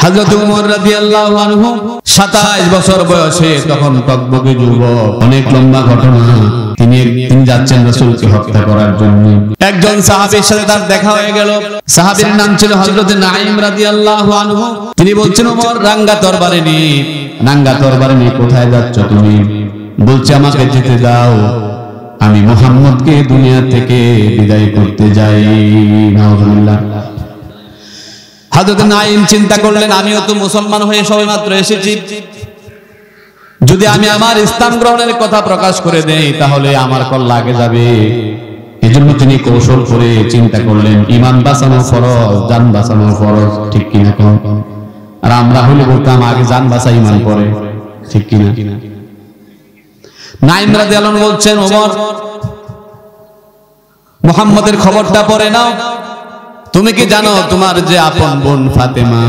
হযরত ওমর রাদিয়াল্লাহু আনহু 27 বছর বয়সে, তখন টকবকে যুবক, অনেক লম্বা ঘটনা। তিনি যাচ্ছেন রাসূলকে হত্যা করার জন্য। একজন সাহাবীর সাথে তার দেখা হয়ে গেল। সাহাবীর নাম ছিল হযরত নাঈম রাদিয়াল্লাহু আনহু। তিনি বলছেন, ওমর রাঙ্গা তরবারি নিয়ে কোথায় যাচ্ছ তুমি? বলছে, আমাকে যেতে দাও, আমি মুহাম্মদকে দুনিয়া থেকে বিদায় করতে যাই। নাউজুবিল্লাহ। হযরত নাঈম চিন্তা করলেন, আমিও তো মুসলমান হয়ে সবেমাত্র এসেছি, যদি আমি আমার ইসলাম গ্রহণের কথা প্রকাশ করে দেই তাহলে আমার কল্লা আগে যাবে। এজন্য তিনি কৌশল করে চিন্তা করলেন, ঈমান বাঁচানো ফরজ, জান বাঁচানো ফরজ, ঠিক কিনা? আর আমরা হলে বলতাম আগে জান বাঁচা ঈমান পরে, ঠিক কিনা? নাঈম রাদিয়াল্লাহু আনহু বলছেন, ওমর মুহাম্মদের খবরটা পড়ে নাও। তুমি কি জানো তোমার যে আপন বোন ফাতেমা,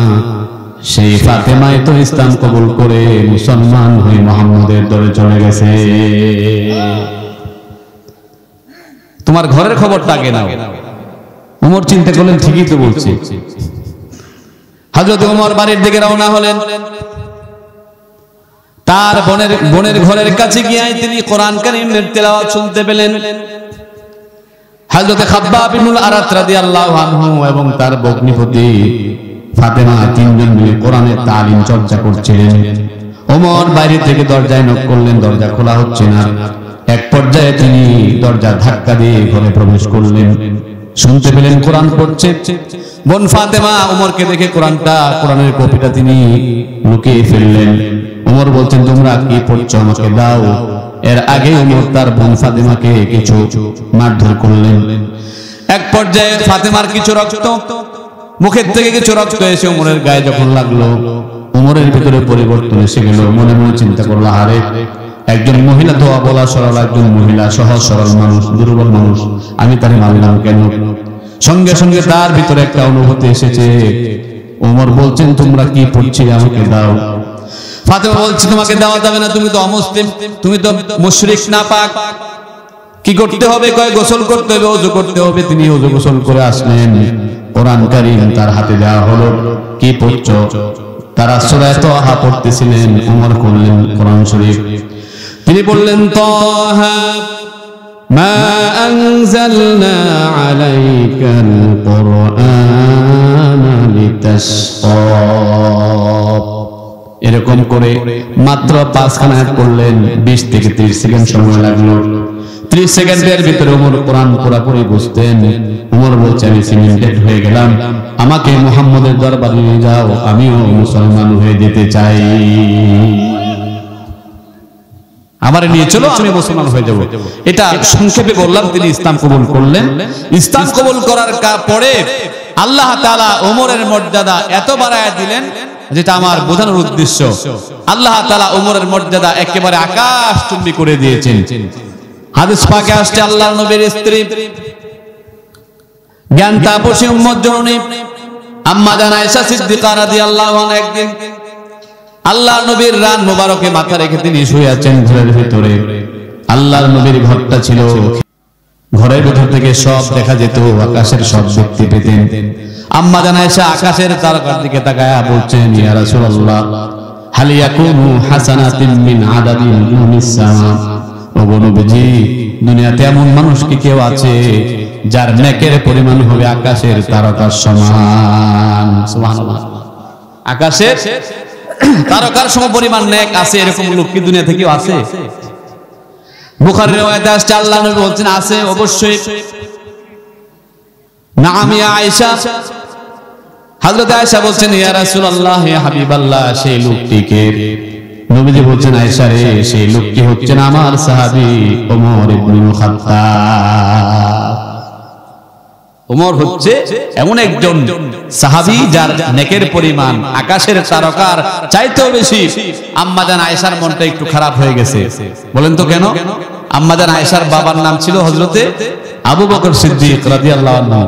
সেই ফাতেমাই তো ইসলাম কবুল করে মুসলমান হয়ে মুহাম্মদের দরে চলে গেছে। তোমার ঘরের খবরটা আগে নাও। ওমর চিন্তা করলেন, ঠিকই তো বলছে। হযরত ওমর বাড়ির দিকে রওনা হলেন। তার বোনের ঘরের কাছে গিয়ে তিনি কোরআন কারীমের তেলাওয়াত শুনতে পেলেন। হযরত খাব্বাব ইবনুল আরাত রাদিয়াল্লাহু আনহু এবং তার ভগ্নিপতি ফাতেমা তিনজন মিলে কোরআনের তালিম চর্চা করছিলেন। ওমর বাইরে থেকে দরজায় নক করলেন, দরজা খোলা হচ্ছে না। এক পর্যায়ে তিনি দরজা ধাক্কা দিয়ে ঘরে প্রবেশ করলেন। শুনতে পেলেন কোরআন পড়ছে। বোন ফাতেমা ওমরকে দেখে কোরআনের কপিটা তিনি লুকিয়ে ফেললেন। ওমর বলছেন, তোমরা কি পড়ছো, আমাকে দাও। এর আগে ওমর তার বোন ফাতেমাকে কিছু মারধর করলেন। এক পর্যায়ে ফাতেমার কিছু রক্ত, মুখের থেকে কিছু রক্ত এসে ওমরের গায়ে যখন লাগলো, ওমরের ভিতরে পরিবর্তন এসে গেল। মনে মনে চিন্তা করলো, আরে একজন মহিলা, দোয়া বলা সরল একজন মহিলা, সহজ সরল মানুষ, দুর্বল মানুষ, আমি তারে মারলাম কেন? সঙ্গে সঙ্গে তার ভিতরে একটা অনুভূতি এসেছে। ওমর বলছেন, তোমরা কি পড়ছিলে, আমাকে দাও। ফাতেমা বলছে, তোমাকে দেওয়া যাবে না, তুমি তো অমুসলিম, তুমি তো মুশরিক, নাপাক। কি করতে হবে? কয় গোসল করতে হবে, ওযু করতে হবে। তিনি ওযু গোসল করে আসলেন। কোরআন কারীম তার হাতে দেওয়া হলো। কি পড়ছো? তারা সূরা তাহা পড়তেছিলেন। ওমর করলেন কোরআন শরীফ। তিনি বললেন, তাহা মা আনজালনা আলাইকাল কুরআনা লিতাশকা। এরকম করে মাত্র 5 খানা আয়াত পড়লেন। 20 থেকে 30 সেকেন্ড সময় লাগলো। 30 সেকেন্ডের ভিতরে ওমর কোরআন পুরোপুরি বুঝতেন। ওমর বলছে, আমি সিমেন্টেড হয়ে গেলাম, আমাকে মুহাম্মদের দরবারে নিয়ে যাও, আমিও মুসলমান হয়ে যেতে চাই, আমারে নিয়ে চলো, আমি মুসলমান হয়ে যাব। এটা সংক্ষেপে বললাম। তিনি ইসলাম কবুল করলেন। ইসলাম কবুল করার পরে আল্লাহ তাআলা ওমরের মর্যাদা এত বাড়ায় দিলেন, যেটা আমার বোঝানোর উদ্দেশ্য। আল্লাহ তাআলা ওমরের মর্যাদা একেবারে আকাশচুম্বী করে দিয়েছেন। হাদিস পাকে আসছে, আল্লাহর নবীর স্ত্রী জ্ঞান তাপসী উম্মত জননী আম্মা জান আয়েশা সিদ্দিকা রাদিয়াল্লাহু আনহা একদিন আল্লাহর নবীর রান মোবারকে মাথা রেখে তিনি শুয়ে আছেন ঘরের ভিতরে। আল্লাহর নবীর ঘরটা ছিল, ঘরের ভিতর থেকে সব দেখা যেত, আকাশের সব দেখতে পেতেন। আম্মা জান আয়েশা আকাশের তারকার দিকে তাকায়া বলছেন, ইয়া রাসূলুল্লাহ, হাল ইয়াকুনু হাসানাতিন মিন আদাদিন নুনিস সামা। ওগো নবীজি, দুনিয়াতে এমন মানুষ কি কেউ আছে যার নেকের পরিমাণ হবে আকাশের তারকার সমান? সুবহানাল্লাহ। আকাশের তারকার সম পরিমাণ নেক আছে, এরকম লোক কি দুনিয়া থেকে আছে? বুখারীর riwayate আসছে, আল্লাহর নবী বলছেন, আছে অবশ্যই। নাম ইয়া আয়েশা। হযরত আয়েশা বলছেন, ইয়া রাসূলুল্লাহ, ইয়া হাবিবাল্লাহ, সেই লোকটিকে। নবীজি বলছেন, আয়েশা রে, সেই লোকটি হচ্ছেন আমার সাহাবী ওমর ইবনুল খাত্তাব। ওমর হচ্ছে এমন একজন সাহাবী যার নেকের পরিমাণ আকাশের তারকার চাইতেও বেশি। আম্মা জান আয়েশার মনটা একটু খারাপ হয়ে গেছে। বলেন তো কেন? আম্মা জান আয়েশার বাবার নাম ছিল হযরতে আবু বকর সিদ্দিক রাদিয়াল্লাহু আনহু,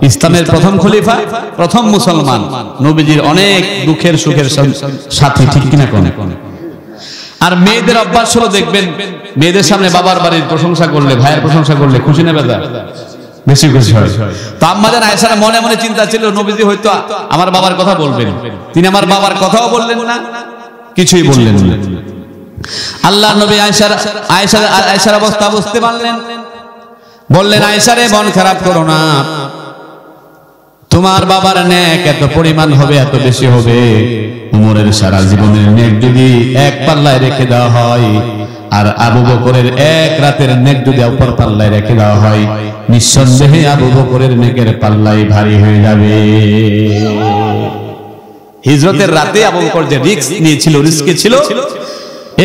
ইসলামের প্রথম খলিফা, প্রথম মুসলমান, নবীজির অনেক দুঃখের সুখের সাথী, ঠিক কিনা কোন? আর মেয়েদের অভ্যাস হলো, দেখবেন মেয়েদের সামনে বাবার বাড়ির প্রশংসা করলে, ভাইয়ের প্রশংসা করলে খুশি না বেজার? বেশি খুশি হয়। তো আম্মা জান আয়েশার মনে মনে চিন্তা ছিল নবীজি হয়তো আমার বাবার কথা বলবেন, তিনি আমার বাবার কথাও বললেন না, কিছুই বললেন না। আল্লাহ নবী আয়েশার অবস্থা বুঝতে পারলেন, বললেন আয়েশা রে মন খারাপ করো না, তোমার বাবার নেক এত পরিমাণ হবে, এত বেশি হবে, উমরের সারা জীবনের নেক যদি এক পাল্লায় রেখে দেওয়া হয় আর আবু বকরের এক রাতের নেক যদি অপর পাল্লায় রেখে দেওয়া হয়, নিঃসন্দেহে আবু বকরের নেকের পাল্লাই ভারী হয়ে যাবে। হিজরতের রাতে আবু বকর যে রিস্ক নিয়েছিল, রিস্কে ছিল,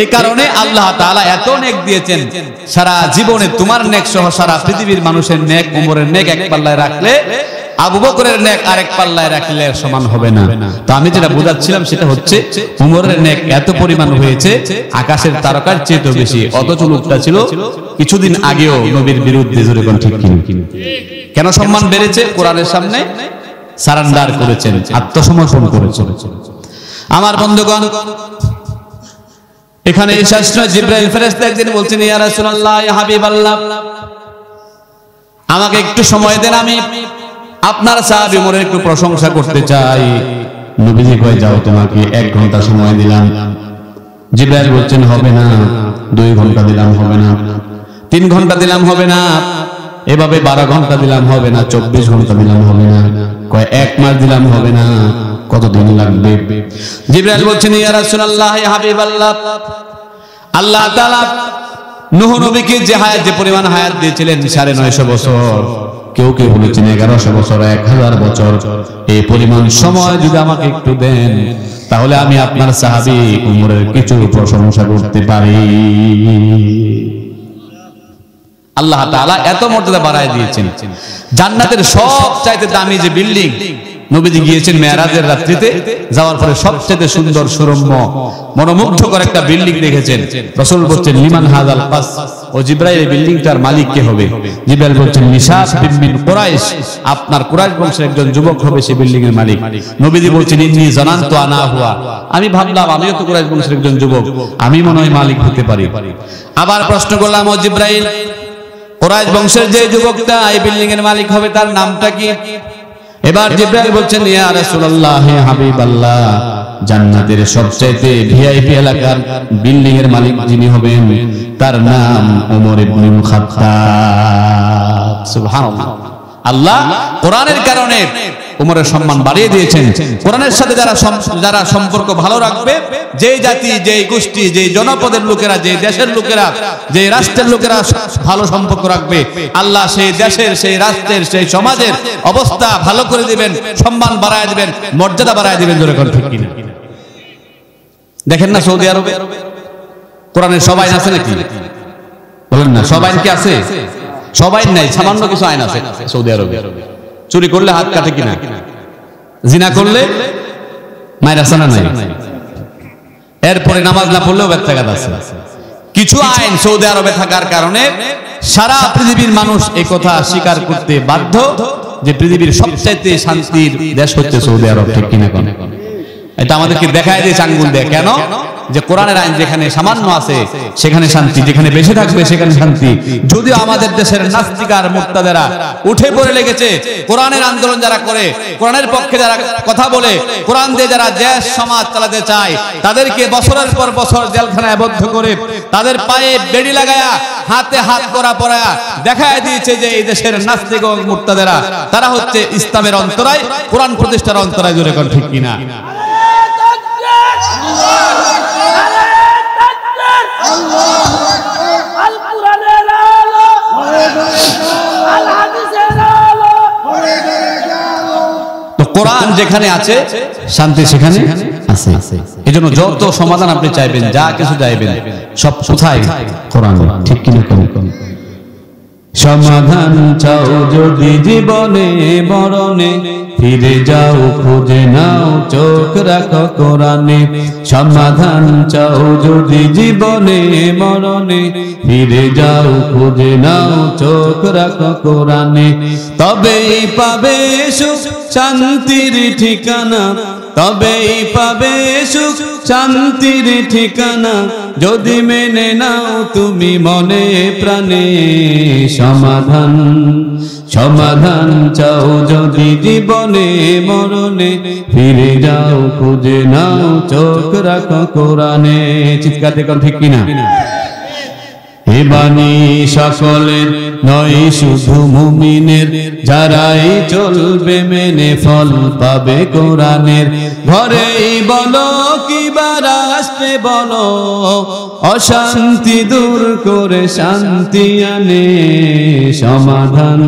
এই কারণে আল্লাহ তাআলা এত নেক দিয়েছেন। সারা জীবনে তোমার নেক সহ সারা পৃথিবীর মানুষের নেক, উমরের নেক এক পাল্লায় রাখলে আবু বকরের নেক আরেক পাল্লায় রাখলে সমান হবে না। তো আমি যেটা বোঝাচ্ছিলাম সেটা হচ্ছে উমরের নেক এত পরিমাণ হয়েছে আকাশের তারকার চেয়ে তো বেশি। অথচ লোকটা ছিল কিছুদিন আগেও নবীর বিরুদ্ধে, জোরে কোন ঠিক কিনা? কেন সম্মান বেড়েছে? কোরআনের সামনে সারেন্ডার করেছেন, আত্মসমর্পণ করেছেন। আমার বন্ধুগণ, এখানে জিবরাইল ফেরেশতা একদিন বলছেন, ইয়া রাসূলুল্লাহ, ইয়া হাবিবাল্লাহ, আমাকে একটু সময় দেন, আমি আপনার সাহাবী উমরের একটু প্রশংসা করতে চাই। নবীজি কয়, যাও, তোমাকে 1 ঘন্টা সময় দিলাম। জিবরাইল বলছেন, হবে না। 2 ঘন্টা দিলাম, হবে না। 3 ঘন্টা দিলাম, হবে না। এভাবে 12 ঘন্টা দিলাম, হবে না। 24 ঘন্টা দিলাম, হবে না। কয় 1 মাস দিলাম, হবে না। কতদিন লাগবে? জিবরাইল বলছেন, ইয়া রাসূলুল্লাহ, ইয়া হাবিবাল্লাহ, আল্লাহ তাআলা নূহ নবীকে যে পরিমাণ হায়াত দিয়েছিলেন 950 বছর, কেউ কেউ বলেছেন 1100 বছর, 1000 বছর, এই পরিমাণ সময় যদি আমাকে একটু দেন, তাহলে আমি আপনার সাহাবী উমরের কিছু প্রশংসা করতে পারি। আল্লাহ তাআলা এত মর্যাদা বাড়ায় দিয়েছেন। জান্নাতের সবচাইতে দামি যে বিল্ডিং, নবীজি গিয়েছেন মেরাজের রাত্রিতে, যাওয়ার পরে সবচেয়ে সুন্দর, সুরম্য, মনোমুগ্ধকর একটা বিল্ডিং দেখেছেন। রাসূল বলছেন, লিমান হাযাল কাস, ও জিবরাইল, এই বিল্ডিংটার মালিক কে হবে? জিবরাইল বলছেন, নিসাব বিন কুরাইশ, আপনার কুরাইশ বংশের একজন যুবক হবে সেই বিল্ডিং এর মালিক। নবীজি বলছেন, ইন্নী জানান্তু আনা হুয়া, আমি ভাবলাম আমিও তো কুরাইশ বংশের একজন যুবক, আমি মনে হয় মালিক হতে পারি। আবার প্রশ্ন করলাম, ও জিবরাইল, কুরাইশ বংশের যে যুবকটা এই বিল্ডিং এর মালিক হবে তার নামটা কি? এবার জিবরাইল বলছেন, ইয়া রাসূলুল্লাহ, হে হাবিবাল্লাহ, জান্নাতের সবচেয়ে ভিআইপি এলাকার বিল্ডিং এর মালিক যিনি হবেন তার নাম ওমর ইবনুল খাত্তাব। সুবহানাল্লাহ। আল্লাহ কোরআনের কারণে ওমরের সম্মান বাড়িয়ে দিয়েছেন। কোরআনের সাথে যারা সম্পর্ক ভালো রাখবে, যে জাতি, যে গোষ্ঠী, যে জনপদের লোকেরা, যে দেশের লোকেরা, যে রাষ্ট্রের লোকেরা ভালো সম্পর্ক রাখবে, আল্লাহ সেই দেশের, সেই রাষ্ট্রের, সেই সমাজের অবস্থা ভালো করে দিবেন, সম্মান বাড়ায় দিবেন, মর্যাদা বাড়ায় দিবেন। জোরে করে ঠিক কিনা? দেখেন না সৌদি আরবে কোরআনের সব আইন আছে নাকি? বলেন না, সব আইন কি আছে? সব আইন নাই, সামান্য কিছু আইন আছে সৌদি আরবে। চুরি করলে হাত কাটে কিনা, জিনা করলে মায়ের আসানা নাই, এরপরে নামাজ না পড়লেও ব্যর্থাঘাত আছে। কিছু আইন সৌদি আরবে থাকার কারণে সারা পৃথিবীর মানুষ এই কথা স্বীকার করতে বাধ্য যে পৃথিবীর সবচাইতে শান্তির দেশ হচ্ছে সৌদি আরব। ঠিক কিনা? এটা আমাদেরকে দেখায় দিয়েছে আঙ্গুল দিয়ে। কেন? যে কোরআনের আইন যেখানে সামান্য আছে সেখানে শান্তি, যেখানে বেশি থাকবে সেখানে শান্তি। যদিও আমাদের দেশের নাস্তিক আর মুক্তাদেরা উঠে পড়ে লেগেছে, কোরআনের আন্দোলন যারা করে, কোরআনের পক্ষে যারা কথা বলে, কোরআন দিয়ে যারা দেশ সমাজ চালাতে চায়, তাদেরকে বছরের পর বছর জেলখানায় বদ্ধ করে তাদের পায়ে বেড়ি লাগায়া, হাতে হাত করা পরায়া দেখায় দিয়েছে যে এই দেশের নাস্তিক ও মুক্তাদেরা তারা হচ্ছে ইসলামের অন্তরায়, কোরআন প্রতিষ্ঠার অন্তরায়। জোরে কোন ঠিক কিনা? কোরআন যেখানে আছে শান্তি সেখানে আছে। এজন্য যত সমাধান আপনি চাইবেন, যা কিছু চাইবেন, সব কোথায়? কোরআন। ঠিক কিনা? সমাধান চাও যদি জীবনে মরণে, ফিরে যাও খুঁজে নাও চোখ রাখো কোরআনে। সমাধান চাও যদি জীবনে মরণে, ফিরে যাও খুঁজে নাও চোখ রাখো কোরআনে। তবেই পাবে সুখ শান্তির ঠিকানা, তবেই পাবে সুখ শান্তির ঠিকানা, যদি মেনে নাও তুমি মনে প্রাণে। সমাধান সমাধান চাও যদি জীবনে মরণে, ফিরে যাও খুঁজে নাও চোখ রাখো কোরআনে। চিৎকার দেখুন ঠিক কিনা? এ বাণী সকলের নয় শুধু মুমিনের, যারাই চলবে মেনে ফল পাবে কোরআনের। ঘরেই বলো কিবা রাষ্ট্রে বলো, অশান্তি দূর করে শান্তি আনে। সমাধান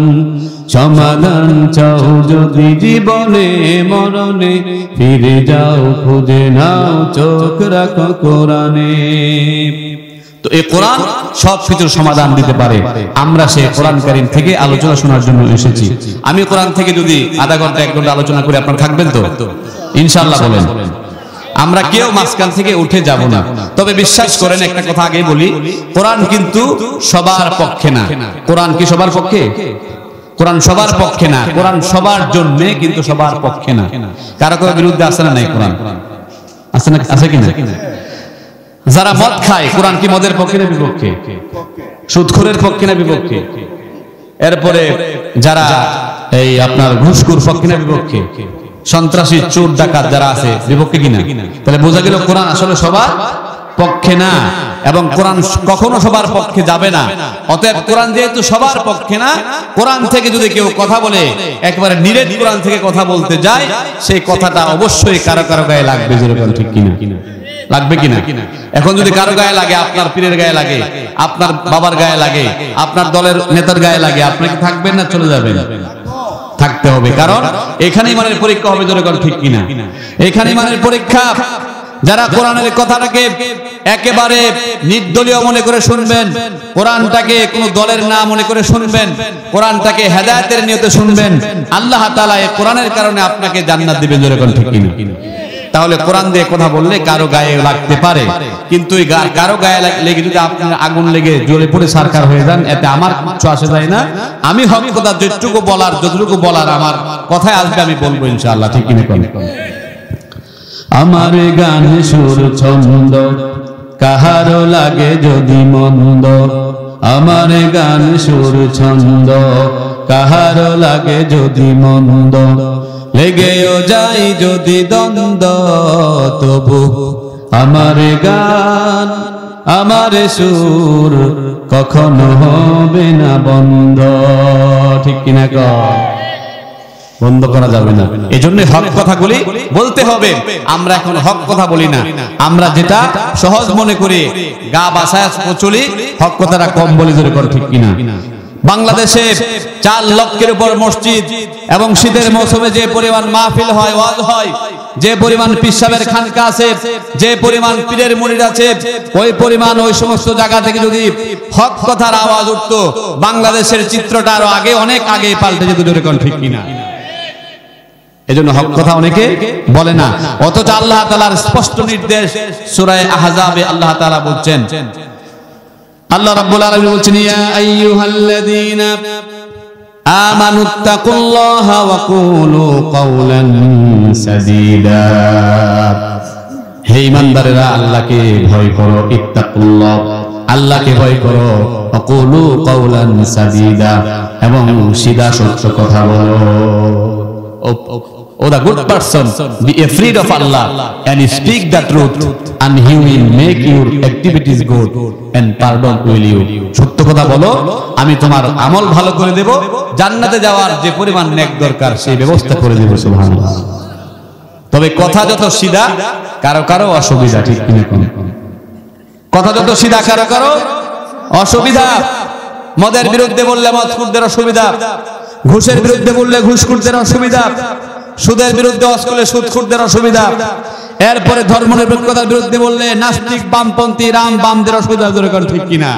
সমাধান চাও যদি জীবনে মরণে, ফিরে যাও খুঁজে নাও চোখ রাখো কোরআনে। তো এই কোরআন সব কিছুর সমাধান দিতে পারে। আমরা সেই কোরআন কারীম থেকে আলোচনা শোনার জন্য এসেছি। আমি কোরআন থেকে যদি আধা ঘন্টা 1 ঘন্টা আলোচনা করে আপনারা থাকবেন তো ইনশাআল্লাহ? বলেন। আমরা কেউ মাঝখান থেকে উঠে যাব না। তবে বিশ্বাস করেন, একটা কথা আগে বলি, কোরআন কিন্তু সবার পক্ষে না। কোরআন কি সবার পক্ষে? কোরআন সবার পক্ষে না। কোরআন সবার জন্য, কিন্তু সবার পক্ষে না। কারো কারো বিরুদ্ধে আছে না? নাই কোরআন আছে না? আছে কিনা? যারা মদ খায়, কোরআন কি মদের পক্ষে না বিপক্ষে? সুদখোরের পক্ষে না বিপক্ষে? এরপরে যারা এই আপনার ঘুষখোর পক্ষে না বিপক্ষে? সন্ত্রাসী চোর ডাকাত যারা আছে বিপক্ষে কিনা? তাহলে বোঝা গেল কোরআন আসলে সবার পক্ষে না, এবং কোরআন কখনো সবার পক্ষে যাবে না। অতএব কোরআন যেহেতু সবার পক্ষে না, কোরআন থেকে যদি কেউ কথা বলে, একবারে নিরেট কোরআন থেকে কথা বলতে যায়, সেই কথাটা অবশ্যই কারো কারো গায়ে লাগবে। যেরকম ঠিক কিনা? লাগবে কিনা? এখন যদি কারো গায়ে লাগে, আপনার পীরের গায়ে লাগে, আপনার বাবার গায়ে লাগে, আপনার দলের নেতার গায়ে লাগে, আপনি কি থাকবেন না চলে যাবেন? থাকতে হবে, কারণ এখানেই ইমানের পরীক্ষা হবে। যেরকম ঠিক কিনা? এখানে ইমানের পরীক্ষা। যারা কোরআনের কথাটাকে একেবারে নির্দলীয় মনে করে শুনবেন, কোরআনটাকে কোনো দলের না মনে করে শুনবেন, কোরআনটাকে হেদায়েতের নিয়তে শুনবেন, আল্লাহ তাআলা এই কোরআনের কারণে আপনাকে জান্নাত দিবেন। যেরকম ঠিক কিনা? তাহলে কোরআন দিয়ে কথা বললে কারো গায়ে লাগতে পারে, কিন্তু এই কারো গায়ে লেগে যদি আপনার আগুন লেগে জ্বলে পড়ে সারকার হয়ে যান, এতে আমার কিছু আসে যায় না। আমি হক কথা যতটুকু বলার আমার কথায় আসবে আমি বলবো ইনশাআল্লাহ। ঠিক কিনা? আমার গান সুর ছন্দ কাহারো লাগে যদি মন্দ, আমার গান সুর ছন্দ কাহারো লাগে যদি মন্দ, লেগেও যাই যদি দ্বন্দ্ব, তবু আমার গান আমার সুর কখনো হবে না বন্ধ। ঠিক কিনা? বন্ধ করা যাবে না। এজন্য হক কথাগুলি বলতে হবে। আমরা এখন হক কথা বলি না, আমরা যেটা সহজ মনে করি গা বাসায় চলি, হক কথাটা কম বলি। যেরকম ঠিক কিনা? বাংলাদেশে 4 লক্ষের উপর মসজিদ, এবং শীতের মৌসুমে যে পরিমাণ মাহফিল হয়, ওয়াজ হয়, যে পরিমাণ পীর সাহেবের খানকা আছে, যে পরিমাণ পীরের মুরিদ আছে, ওই পরিমাণ ওই সমস্ত জায়গা থেকে যদি হক কথার আওয়াজ উঠতো, বাংলাদেশের চিত্রটা আরো আগে, অনেক আগে পাল্টে যেত। যেরকম ঠিক কিনা? এজন্য হক কথা অনেকে বলে না, অথচ আল্লাহ তাআলার স্পষ্ট নির্দেশ সূরা আহজাবে আল্লাহ তাআলা বলছেন, আল্লাহ রাব্বুল আলামিন বলছেন, ইয়া আইয়ুহাল্লাযীনা আমানুত্তাকুল্লাহা ওয়া কুলু কাওলান সাদীদা। হে ঈমানদারেরা, আল্লাহকে ভয় করো, ইত্তাকুল্লাহ, আল্লাহকে ভয় করো, ওয়া কুলু কাওলান সাদীদা, এবং সিধা সত্য কথা বলো। Oh, the good person, be afraid of Allah and speak the truth, and He will make your activities good and pardon will you. সত্য কথা বলো, আমি তোমার আমল ভালো করে দেব, জান্নাতে যাওয়ার যে পরিমাণ নেক দরকার সেই ব্যবস্থা করে দেব। সুবহানাল্লাহ। তবে কথা যত সিধা, কারো কারো অসুবিধা। ঠিক কিনা? কথা যত সিধা, কারো কারো অসুবিধা। মদের বিরুদ্ধে বললে মদখোরদের অসুবিধা, ঘুষের বিরুদ্ধে বললে ঘুষখোরদের অসুবিধা, সুদের বিরুদ্ধে অস্কুলে সুদখোরদের অসুবিধা, এরপরে ধর্মনিরপেক্ষতার বিরুদ্ধে বললে নাস্তিক, বামপন্থী, রাম বামদের অসুবিধা। ঠিক কিনা?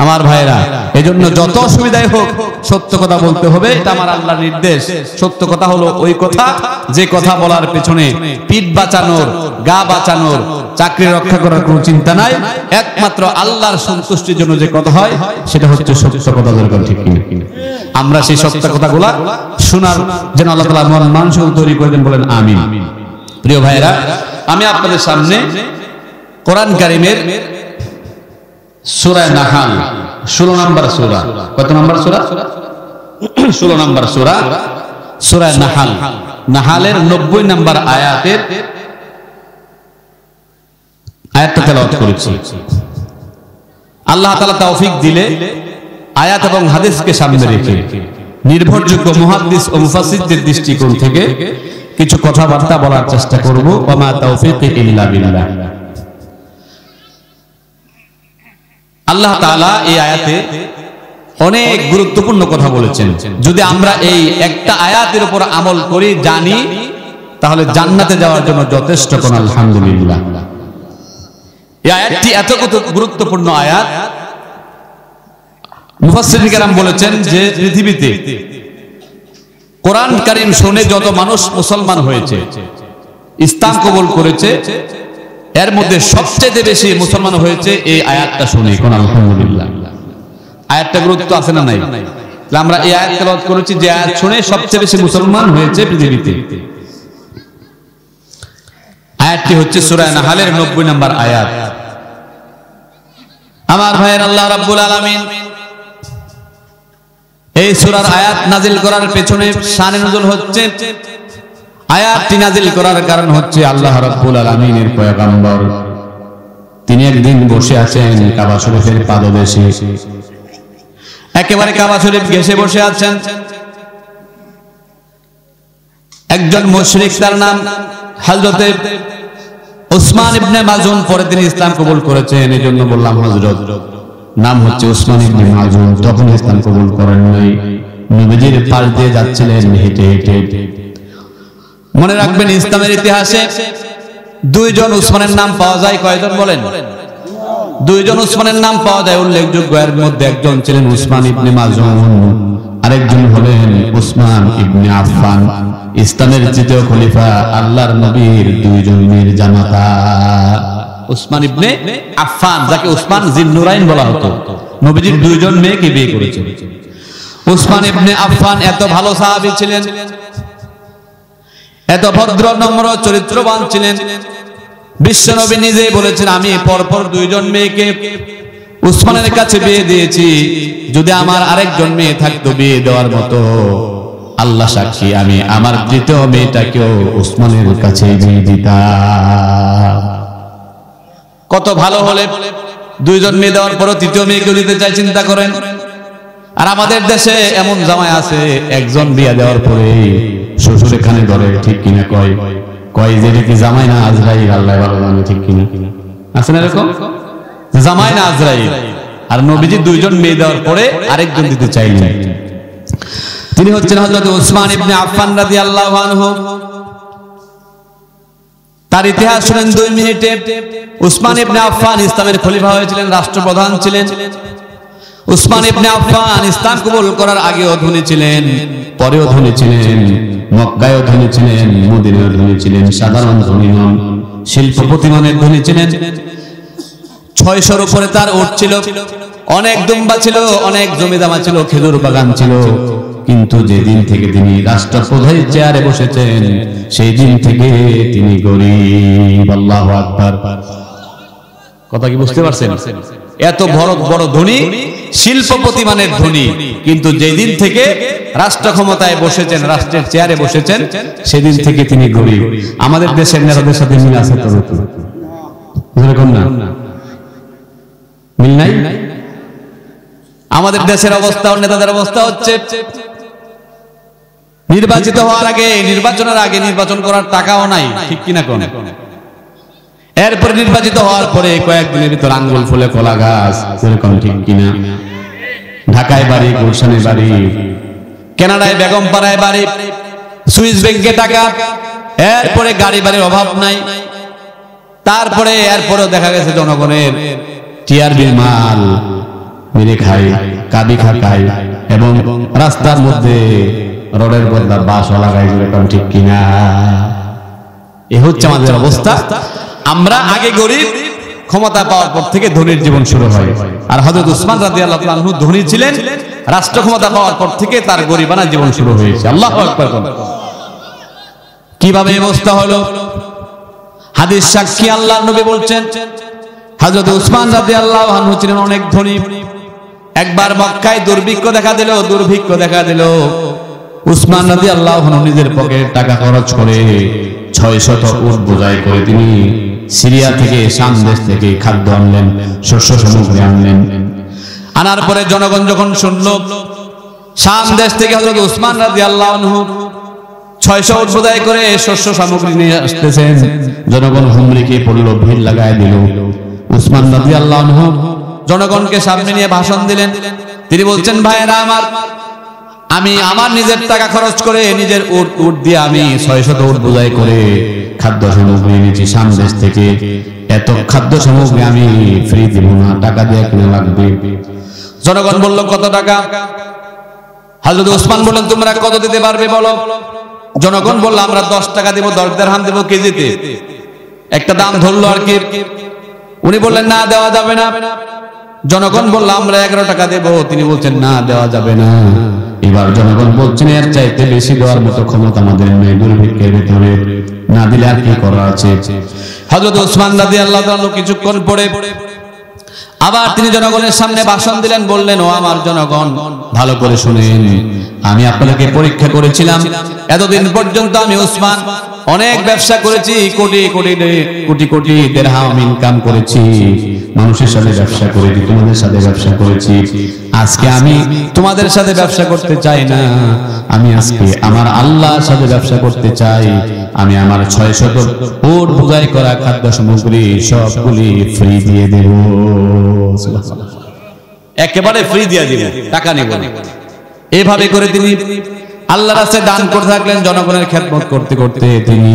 আমার ভাইরা, এজন্য যত অসুবিধাই হোক সত্য কথা বলতে হবে। এটা আমার আল্লাহর নির্দেশ। সত্য কথা হলো ওই কথা যে কথা বলার পেছনে পিঠ বাঁচানোর, গা বাঁচানোর, চাকরি রক্ষা করার কোনো চিন্তা নাই। একমাত্র আল্লাহর সন্তুষ্টির জন্য যে কথা হয় সেটা হচ্ছে সত্য কথা। ঠিক কিনা? আমরা সেই সত্য কথাগুলা শোনার যেন আল্লাহ তাআলা মন মানসিক তৈরি করে দেন। বলেন আমিন। প্রিয় ভাইরা, আমি আপনাদের সামনে কোরআন কারীমের সূরা নাহাল 16 নম্বর সূরা। কত নম্বর সূরা? 16 নম্বর সূরা, সূরা নাহাল, নাহালের 90 নম্বর আয়াতটা তেলাওয়াত করেছি। আল্লাহ তাআলা তৌফিক দিলে আয়াত এবং হাদিসকে সামনে রেখে নির্ভরযোগ্য মুহাদ্দিস ও মুফাসসিরদের দৃষ্টিকোণ থেকে কিছু কথাবার্তা বলার চেষ্টা করব। ওয়া মা তাওফীকি ইল্লা বিল্লাহ। আল্লাহ তাআলা এই আয়াতে অনেক গুরুত্বপূর্ণ কথা বলেছেন। যদি আমরা এই একটা আয়াতের উপর আমল করি, জানি, তাহলে জান্নাতে যাওয়ার জন্য যথেষ্ট। কোন আলহামদুলিল্লাহ। এই আয়াতটি এত গুরুত্বপূর্ণ আয়াত, মুফাসসিরিন কেরাম বলেছেন যে পৃথিবীতে কোরআন কারীম শুনে যত মানুষ মুসলমান হয়েছে, ইসলাম কবুল করেছে, এর মধ্যে সবচেয়ে বেশি মুসলমান হয়েছে এই আয়াতটা শুনে। কোন আলহামদুলিল্লাহ। আয়াতটা গুরুত্ব আছে না নাই? আমরা এই আয়াত তেলাওয়াত করেছি, যে আয়াত শুনে সবচেয়ে বেশি মুসলমান হয়েছে পৃথিবীতে। আয়াতটি হচ্ছে সূরা নাহালের 90 নম্বর আয়াত। আমার ভাইয়ের, আল্লাহ রাব্বুল আলামিন এই সূরার আয়াত নাজিল করার পেছনে শানে নুজুল হচ্ছে, আয়াতটি নাজিল করার কারণ হচ্ছে আল্লাহ রাব্বুল আলামিনের পয়গম্বর তিনি একদিন বসে আছেন কাবা শরীফের পাদদেশে, একেবারে কাবা শরীফ ঘেঁষে বসে আছেন। একজন মুশরিক, তার নাম হযরতে উসমান ইবনে মাজুন, পরে তিনি ইসলাম কবুল করেছেন, এই জন্য বললাম হযরত, নাম হচ্ছে উসমান ইবনে মাজুন, তখন ইসলাম কবুল করেন নাই। নবীজির পাশ দিয়ে যাচ্ছিলেন হেঁটে হেঁটে। মনে রাখবেন, ইসলামের ইতিহাসে দুইজন উসমানের নাম পাওয়া যায়। কয়জন বলেন? দুইজন উসমানের নাম পাওয়া যায় উল্লেখযোগ্য। এর মধ্যে একজন ছিলেন উসমান ইবনে মাজুন, আরেকজন হলেন উসমান ইবনে আফফান, ইসলামের তৃতীয় খলিফা, আল্লাহর নবীর দুইজন মেয়ের জামাতা। উসমান ইবনে আফফান, যাকে উসমান জিন্নুরাইন বলা হতো, নবীজির দুইজন মেয়েকে বিয়ে করেছেন। উসমান ইবনে আফফান এত ভালো সাহাবী ছিলেন, এত ভদ্র নম্র চরিত্রবান ছিলেন, বিশ্বনবী নিজে বলেছেন, আমি পরপর দুইজন মেয়েকে উসমানের কাছে বিয়ে দিয়েছি, যদি আমার আরেকজন মেয়ে থাকতো বিয়ে দেওয়ার মতো, আল্লাহ সাক্ষী, আমি আমার তৃতীয় মেয়েটাকেও উসমানের কাছে বিয়ে দিতাম। কত ভালো হলে দুইজন মেয়ে দেওয়ার পরও তৃতীয় মেয়েকেও দিতে চাই, চিন্তা করেন। আর আমাদের দেশে এমন জামাই আছে, একজন বিয়ে দেওয়ার পরে শ্বশুর এখানে ধরে, ঠিক কিনা? কয় যে কি জামাই না আজরাইল, আল্লাহ ভালো জানে, ঠিক কিনা? আছে না এরকম? জামাই না আজরাইল। আর নবীজি দুইজন মেয়ে দেওয়ার পরে আরেকজন দিতে চাইলেন। তিনি হচ্ছেন হযরত উসমান ইবনে আফফান রাদিয়াল্লাহু আনহু। তার ইতিহাস শুনেন 2 মিনিটে। উসমান ইবনে আফফান ইসলামের খলিফা হয়েছিলেন, রাষ্ট্রপ্রধান ছিলেন। উসমান ইবনে আফফান ইসলাম কবুল করার আগেও ধনী ছিলেন, পরেও ধনী ছিলেন, মক্কায়ও ধনী ছিলেন, মদিনায়ও ধনী ছিলেন। সাধারণ ধনী নন, শিল্পপতি মানের ধনী ছিলেন। 600-র উপরে তার উট ছিল, অনেক দুম্বা ছিল, অনেক জমি জমা ছিল, খেজুর বাগান ছিল। কিন্তু যেদিন থেকে তিনি রাষ্ট্রপ্রধানের চেয়ারে বসেছেন, সেই দিন থেকে তিনি গরিব। আল্লাহু আকবার। কথা কি বুঝতে পারছেন? এত বড় বড় ধনী, শিল্পপতি মানের ধনী, কিন্তু যেদিন থেকে রাষ্ট্র ক্ষমতায় বসেছেন, রাষ্ট্রের চেয়ারে বসেছেন, সেদিন থেকে তিনি গরিব। আমাদের দেশের নেতাদের সাথে মিল আছে তো? এরকম না, মিল নাই। আমাদের দেশের অবস্থা, নেতাদের অবস্থা হচ্ছে, নির্বাচিত হওয়ার আগে, নির্বাচনের আগে নির্বাচন করার টাকাও নাই, ঠিক কিনা? কোন এরপরে নির্বাচিত হওয়ার পরে কয়েকদিনের ভিতর আঙ্গুল ফুলে কলা গাছ, এরকম, ঠিক কিনা? ঢাকায় বাড়ি, গুলশানে বাড়ি, কানাডায় বেগমপাড়ায় বাড়ি, সুইস ব্যাংকে টাকা, এরপরে গাড়ি বাড়ির অভাব নাই। তারপরে এরপরেও দেখা গেছে জনগণের টিআরবির মাল মেরে খায়, কাবি খায়, এবং রাস্তার মধ্যে রোডের বদলা বাসও লাগাই, এরকম, ঠিক কিনা? এ হচ্ছে আমাদের অবস্থা। আমরা আগে গরিব, ক্ষমতা পাওয়ার পর থেকে ধনীর জীবন শুরু হয়। আর হযরত উসমান রাদিয়াল্লাহু আনহু ধনী ছিলেন, রাষ্ট্র ক্ষমতা পাওয়ার পর থেকে তার গরিবানা জীবন শুরু হয়েছে। আল্লাহু আকবার। কিভাবে অবস্থা হলো? হাদিস সাক্ষী, আল্লাহর নবী বলছেন, হযরত উসমান রাদিয়াল্লাহু আনহু ছিলেন অনেক ধনী, একবার মক্কায় দুর্ভিক্ষ দেখা দিল। উসমান রাদিয়াল্লাহু আনহু নিজের পকেটে টাকা খরচ করে 600 উট বোঝাই করে তিনি সিরিয়া থেকে, শাম দেশ থেকে খাদ্য আনলেন, শস্য সামগ্রী আনলেন। আনার পরে জনগণ যখন শুনল শাম দেশ থেকে হযরত উসমান রাদিয়াল্লাহু আনহু 600 উট বোঝাই করে শস্য সামগ্রী নিয়ে আসতেছেন, জনগণ হুমড়ি খেয়ে পড়ল, ভিড় লাগায় দিল। উসমান রাদিয়াল্লাহু আনহু জনগণকে সামনে নিয়ে ভাষণ দিলেন। তিনি বলছেন, ভাইয়েরা আমার, আমি আমার নিজের টাকা খরচ করে নিজের উট দিয়ে আমি 600 উট বোঝাই করে খাদ্য সামগ্রী এনেছি শাম দেশ থেকে। এত খাদ্য সামগ্রী আমি ফ্রি দিব না, টাকা দিয়ে কিনে লাগবে। জনগণ বলল, কত টাকা? হযরত ওসমান বললেন, তোমরা কত দিতে পারবে বলো? জনগণ বলল, আমরা 10 টাকা দিব, 10 দিরহাম দেব কেজিতে। একটা দাম ধরলো আর কি। উনি বললেন, না, দেওয়া যাবে না। জনগণ বলল, আমরা 11 টাকা দেব। তিনি বলছেন, না, দেওয়া যাবে না। এবার জনগণ বলছেন, এর চাইতে বেশি দেওয়ার মতো ক্ষমতা আমাদের নেই, দুর্ভিক্ষের ভিতরে না দিলে আর কি করা আছে। হযরত ওসমান রাদিয়াল্লাহু আনহু কিছুক্ষণ পরে আবার তিনি জনগণের সামনে ভাষণ দিলেন। বললেন, ও আমার জনগণ, ভালো করে শুনেন, আমি আপনাদেরকে পরীক্ষা করেছিলাম। এতদিন পর্যন্ত আমি ওসমান অনেক ব্যবসা করেছি, কোটি কোটি দিরহাম ইনকাম করেছি, মানুষের সাথে ব্যবসা করেছি, তোমাদের সাথে ব্যবসা করেছি। আজকে আমি তোমাদের সাথে ব্যবসা করতে চাই না, আমি আজকে আমার আল্লাহর সাথে ব্যবসা করতে চাই। আমি আমার 600 উট বোঝাই করা খাদ্য সামগ্রী সবগুলি ফ্রি দিয়ে দেব, একেবারে ফ্রি দিয়ে দেব, টাকা নেব না। এভাবে করে তিনি আল্লাহর রাস্তায় দান করতে থাকলেন। জনগণের খেদমত করতে করতে তিনি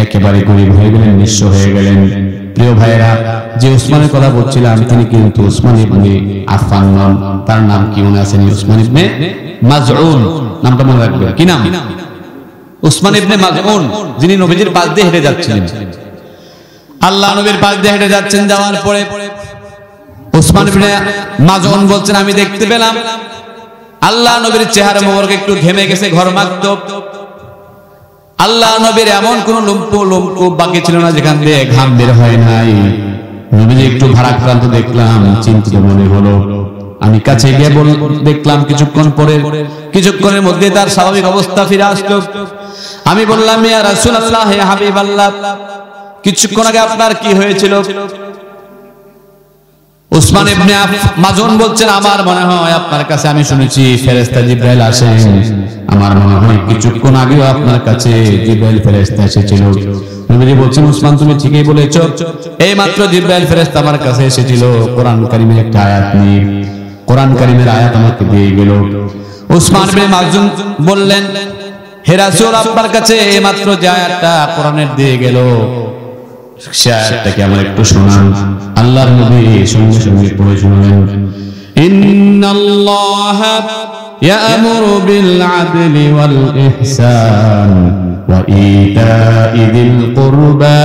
একেবারে গরিব হয়ে গেলেন, নিঃস্ব হয়ে গেলেন। প্রিয় ভাইয়েরা, যে উসমানের কথা বলছিলাম তিনি কিন্তু উসমান ইবনে আফফান নন, তার নাম কি মনে আছে? উসমান ইবনে মাজউন, নামটা মনে রাখবেন। কি নাম? উসমান ইবনে মাজউন, যিনি নবীজির পাশ দিয়ে হেঁটে যাচ্ছিলেন। আল্লাহ নবীর পাশ দিয়ে হেঁটে যাচ্ছেন, যাওয়ার পরে উসমান ইবনে মাজউন বলছেন, আমি দেখতে পেলাম আল্লাহ নবীর চেহারা মোবারক একটু ঘেমে গেছে, ঘরমাক্ত। আল্লাহ নবীর এমন কোন লোমকূপ বাকি ছিল না যেখান দিয়ে ঘাম বের হয় নাই। নবীজি একটু ভারাক্রান্ত দেখলাম, চিন্তিত মনে হলো। আমি কাছে গিয়ে দেখলাম কিছুক্ষণের মধ্যে তার স্বাভাবিক অবস্থা ফিরে আসলো। আমি বললাম, ইয়া রাসূলুল্লাহ, হে হাবিবাল্লাহ, কিছুক্ষণ আগে আপনার কি হয়েছিল? উসমান ইবনে মাজউন বলছেন, আমার মনে হয় আপনার কাছে আমি শুনেছি ফেরেশতা জিবরাইল আসেন। আমার মনে হয় কিছুক্ষণ আগেও আপনার কাছে জিবরাইল ফেরেশতা এসেছিল। নবীজি বলছেন, উসমান, তুমি ঠিকই বলেছো, এই মাত্র জিবরাইল ফেরেশতা আমার কাছে এসেছিল, কোরআন কারীমের একটা আয়াত নিয়ে। কোরআন কারীমের আয়াত আমাকে দিয়ে গেল। উসমান ইবনে মাজউন বললেন, হে রাসূল, আপনার কাছে এই মাত্র যে আয়াতটা কোরআনের দিয়ে গেল, সে আয়াতটাকে আমার একটু শোনান। আল্লাহর নবী সঙ্গে সঙ্গে পড়ে শুনলেন, ইন্নাল্লাহা ইয়া'মুরু বিল আদলি ওয়াল ইহসান ওয়া ইতা'i যিল কুরবা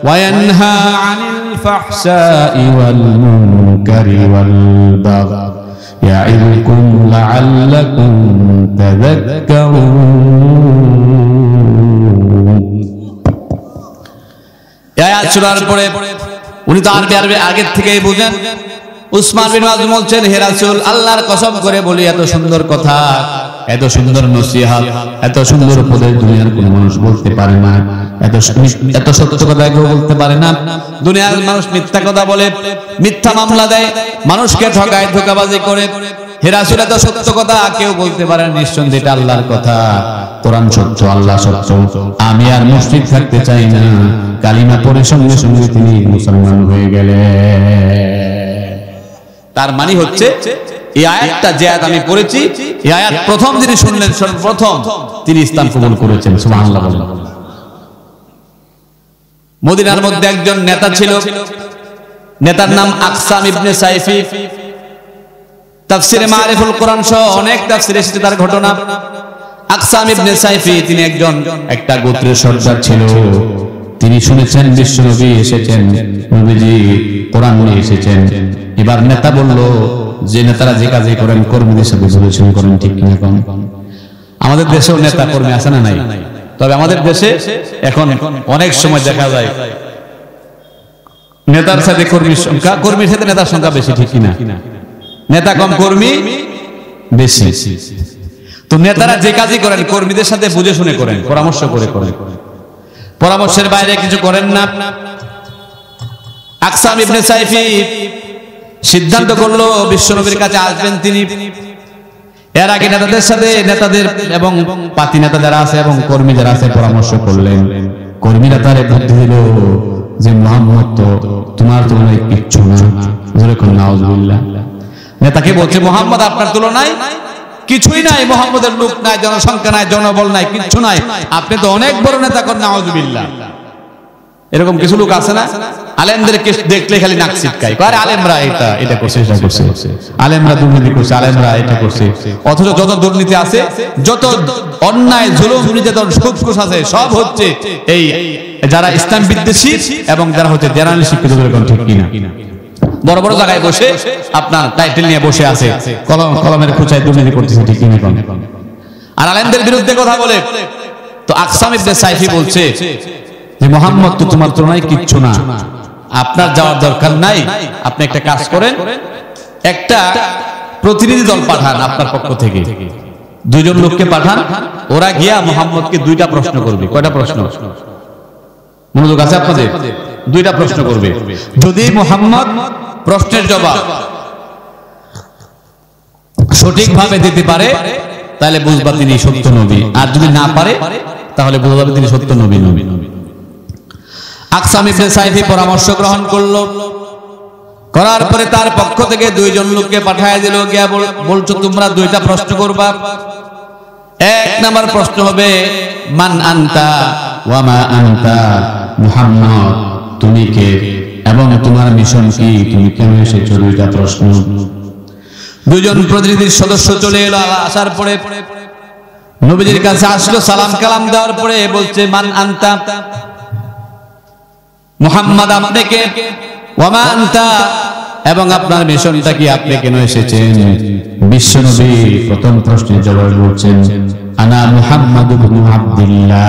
ওয়া ইয়ানহা আনিল ফাহশা'i ওয়াল মুনকারি ওয়াল বাগই ইয়া'iযুকুম লা'আল্লাকুম তাযাক্কারুন। আয়াত শোনার পরে উনি তো আরবি আগের থেকেই বুঝেন। উসমান বিন মাজউন বলছেন, হে রাসূল, আল্লাহর কসম করে বলি, এত সুন্দর কথা, এত সুন্দর নসিহত, এত সুন্দর উপদেশ দুনিয়ার কোন মানুষ বলতে পারে না। এত সত্য কথা কেউ বলতে পারে না। দুনিয়ার মানুষ মিথ্যা কথা বলে, মিথ্যা মামলা দেয়, মানুষকে ঠকায়, ধোঁকাবাজি করে। হে রাসূল, এত সত্য কথা কেউ বলতে পারে না। নিঃসন্দেহে এটা আল্লাহর কথা, কোরআন সত্য, আল্লাহ সত্য। আমি আর মুশরিক থাকতে চাই না। কালিমা পড়ে সঙ্গে সঙ্গে তিনি মুসলমান হয়ে গেলেন। তার মানে হচ্ছে এই আয়াতটা যে আয়াত আমি পড়েছি, এই আয়াত প্রথম যিনি শুনলেন, সর্বপ্রথম তিনি ইসলাম কবুল করেছেন। সুবহানাল্লাহ। মদিনার মধ্যে একজন নেতা ছিল, নেতার নাম আকসাম ইবনে সাইফি। তাফসিরে মারিফুল কোরআন সহ অনেক তাফসিরে এসেছে তার ঘটনা। আকসাম ইবনে সাইফি তিনি একটা গোত্রের সর্দার ছিল। তিনি শুনেছেন বিশ্বনবী এসেছেন, নবীজি কোরআন নিয়ে এসেছেন। এবার নেতা বলল, যে নেতারা যে কাজে করেন কর্মীদের সাথে সলিউশন করেন, ঠিক কিনা কম? আমাদের দেশেও নেতা কর্মী আছে না নাই? তবে আমাদের দেশে এখন অনেক সময় দেখা যায় নেতার সাথে কর্মীর সংখ্যা, কর্মীর সাথে নেতার সংখ্যা বেশি, ঠিক কিনা? নেতা কম কর্মী বেশি। তো নেতারা যে কাজই করেন কর্মীদের সাথে বুঝে শুনে করেন, পরামর্শ করে করেন, পরামর্শের বাইরে কিছু করেন না। আকসাম ইবনে সাইফি সিদ্ধান্ত করলো বিশ্বনবীর কাছে আসবেন তিনি। এর আগে নেতাদের সাথে, নেতাদের এবং পাতি নেতা যারা আছে এবং কর্মী যারা আছে পরামর্শ করলেন। কর্মীরা তারে বুদ্ধি দিল যে মুহাম্মদ তো তোমার তুলনায় কিচ্ছু না। যেরকম নাউজুবিল্লাহ। নেতাকে বলছে মুহাম্মদ আপনার তুলনায় কিছুই নাই, মুহাম্মদের লোক নাই, জনসংখ্যা নাই, জনবল নাই, কিচ্ছু নাই, আপনি তো অনেক বড় নেতা করেন। নাউজুবিল্লাহ। এরকম কিছু লোক আছে না, আলেমদেরকে দেখলে খালি নাক ছিটকায়, আরে আলেমরা এটা করছে, এটা করছে, আলেমরা দুর্নীতি করছে, আলেমরা এটা করছে। অথচ যত দুর্নীতি আছে, যত অন্যায় জুলুম নির্যাতন সুদ ঘুষ আছে, সব হচ্ছে এই যারা ইসলাম বিদ্বেষী এবং যারা হচ্ছে জেনারেল শিক্ষিত। ঠিক কিনা? বড় বড় জায়গায় বসে আপনার টাইটেল নিয়ে বসে আছে, কলমের খুঁচায় দুর্নীতি করতেছে। ঠিক কিনা? আর আলেমদের বিরুদ্ধে কথা বলে। তো আকসাম ইবনে সাইফি বলছে যে মুহাম্মদ তো তোমার তুলনায় কিচ্ছু না, আপনার যাওয়ার দরকার নাই। আপনি একটা কাজ করেন, একটা প্রতিনিধি দল পাঠান আপনার পক্ষ থেকে, দুইজন লোককে পাঠান, ওরা গিয়া মুহাম্মদকে দুইটা প্রশ্ন করবে। কয়টা প্রশ্ন? মনোযোগ আছে আপনাদের? দুইটা প্রশ্ন করবে। যদি মুহাম্মদ প্রশ্নের জবাব সঠিকভাবে দিতে পারে তাহলে বুঝবা তিনি সত্য নবী, আর যদি না পারে তাহলে বুঝবা তিনি সত্য নবী নবী। আকসাম ইবনে সাইফি পরামর্শ গ্রহণ করলো। করার পরে তার পক্ষ থেকে দুইজন লোককে পাঠায় দিল, গিয়া বলছো তোমরা দুইটা প্রশ্ন করবা। এক নাম্বার প্রশ্ন হবে মান আনতা ওয়া মা আনতা, মুহাম্মদ তুমি কে এবং তোমার মিশন কি, তুমি কেন এসেছো? দুইটা প্রশ্ন। দুইজন প্রতিনিধির সদস্য চলে এলো। আসার পরে নবীজির কাছে আসলো, সালাম কালাম দেওয়ার পরে বলছে মান আনতা, মুহাম্মদ আপনি কে, ওয়া মা আনতা এবং আপনার মিশনটা কি, আপনি কেন এসেছেন? বিশ্বনবী প্রথম প্রশ্নের জবাবে বলছেন আনা মুহাম্মদ ইবনে আব্দুল্লাহ,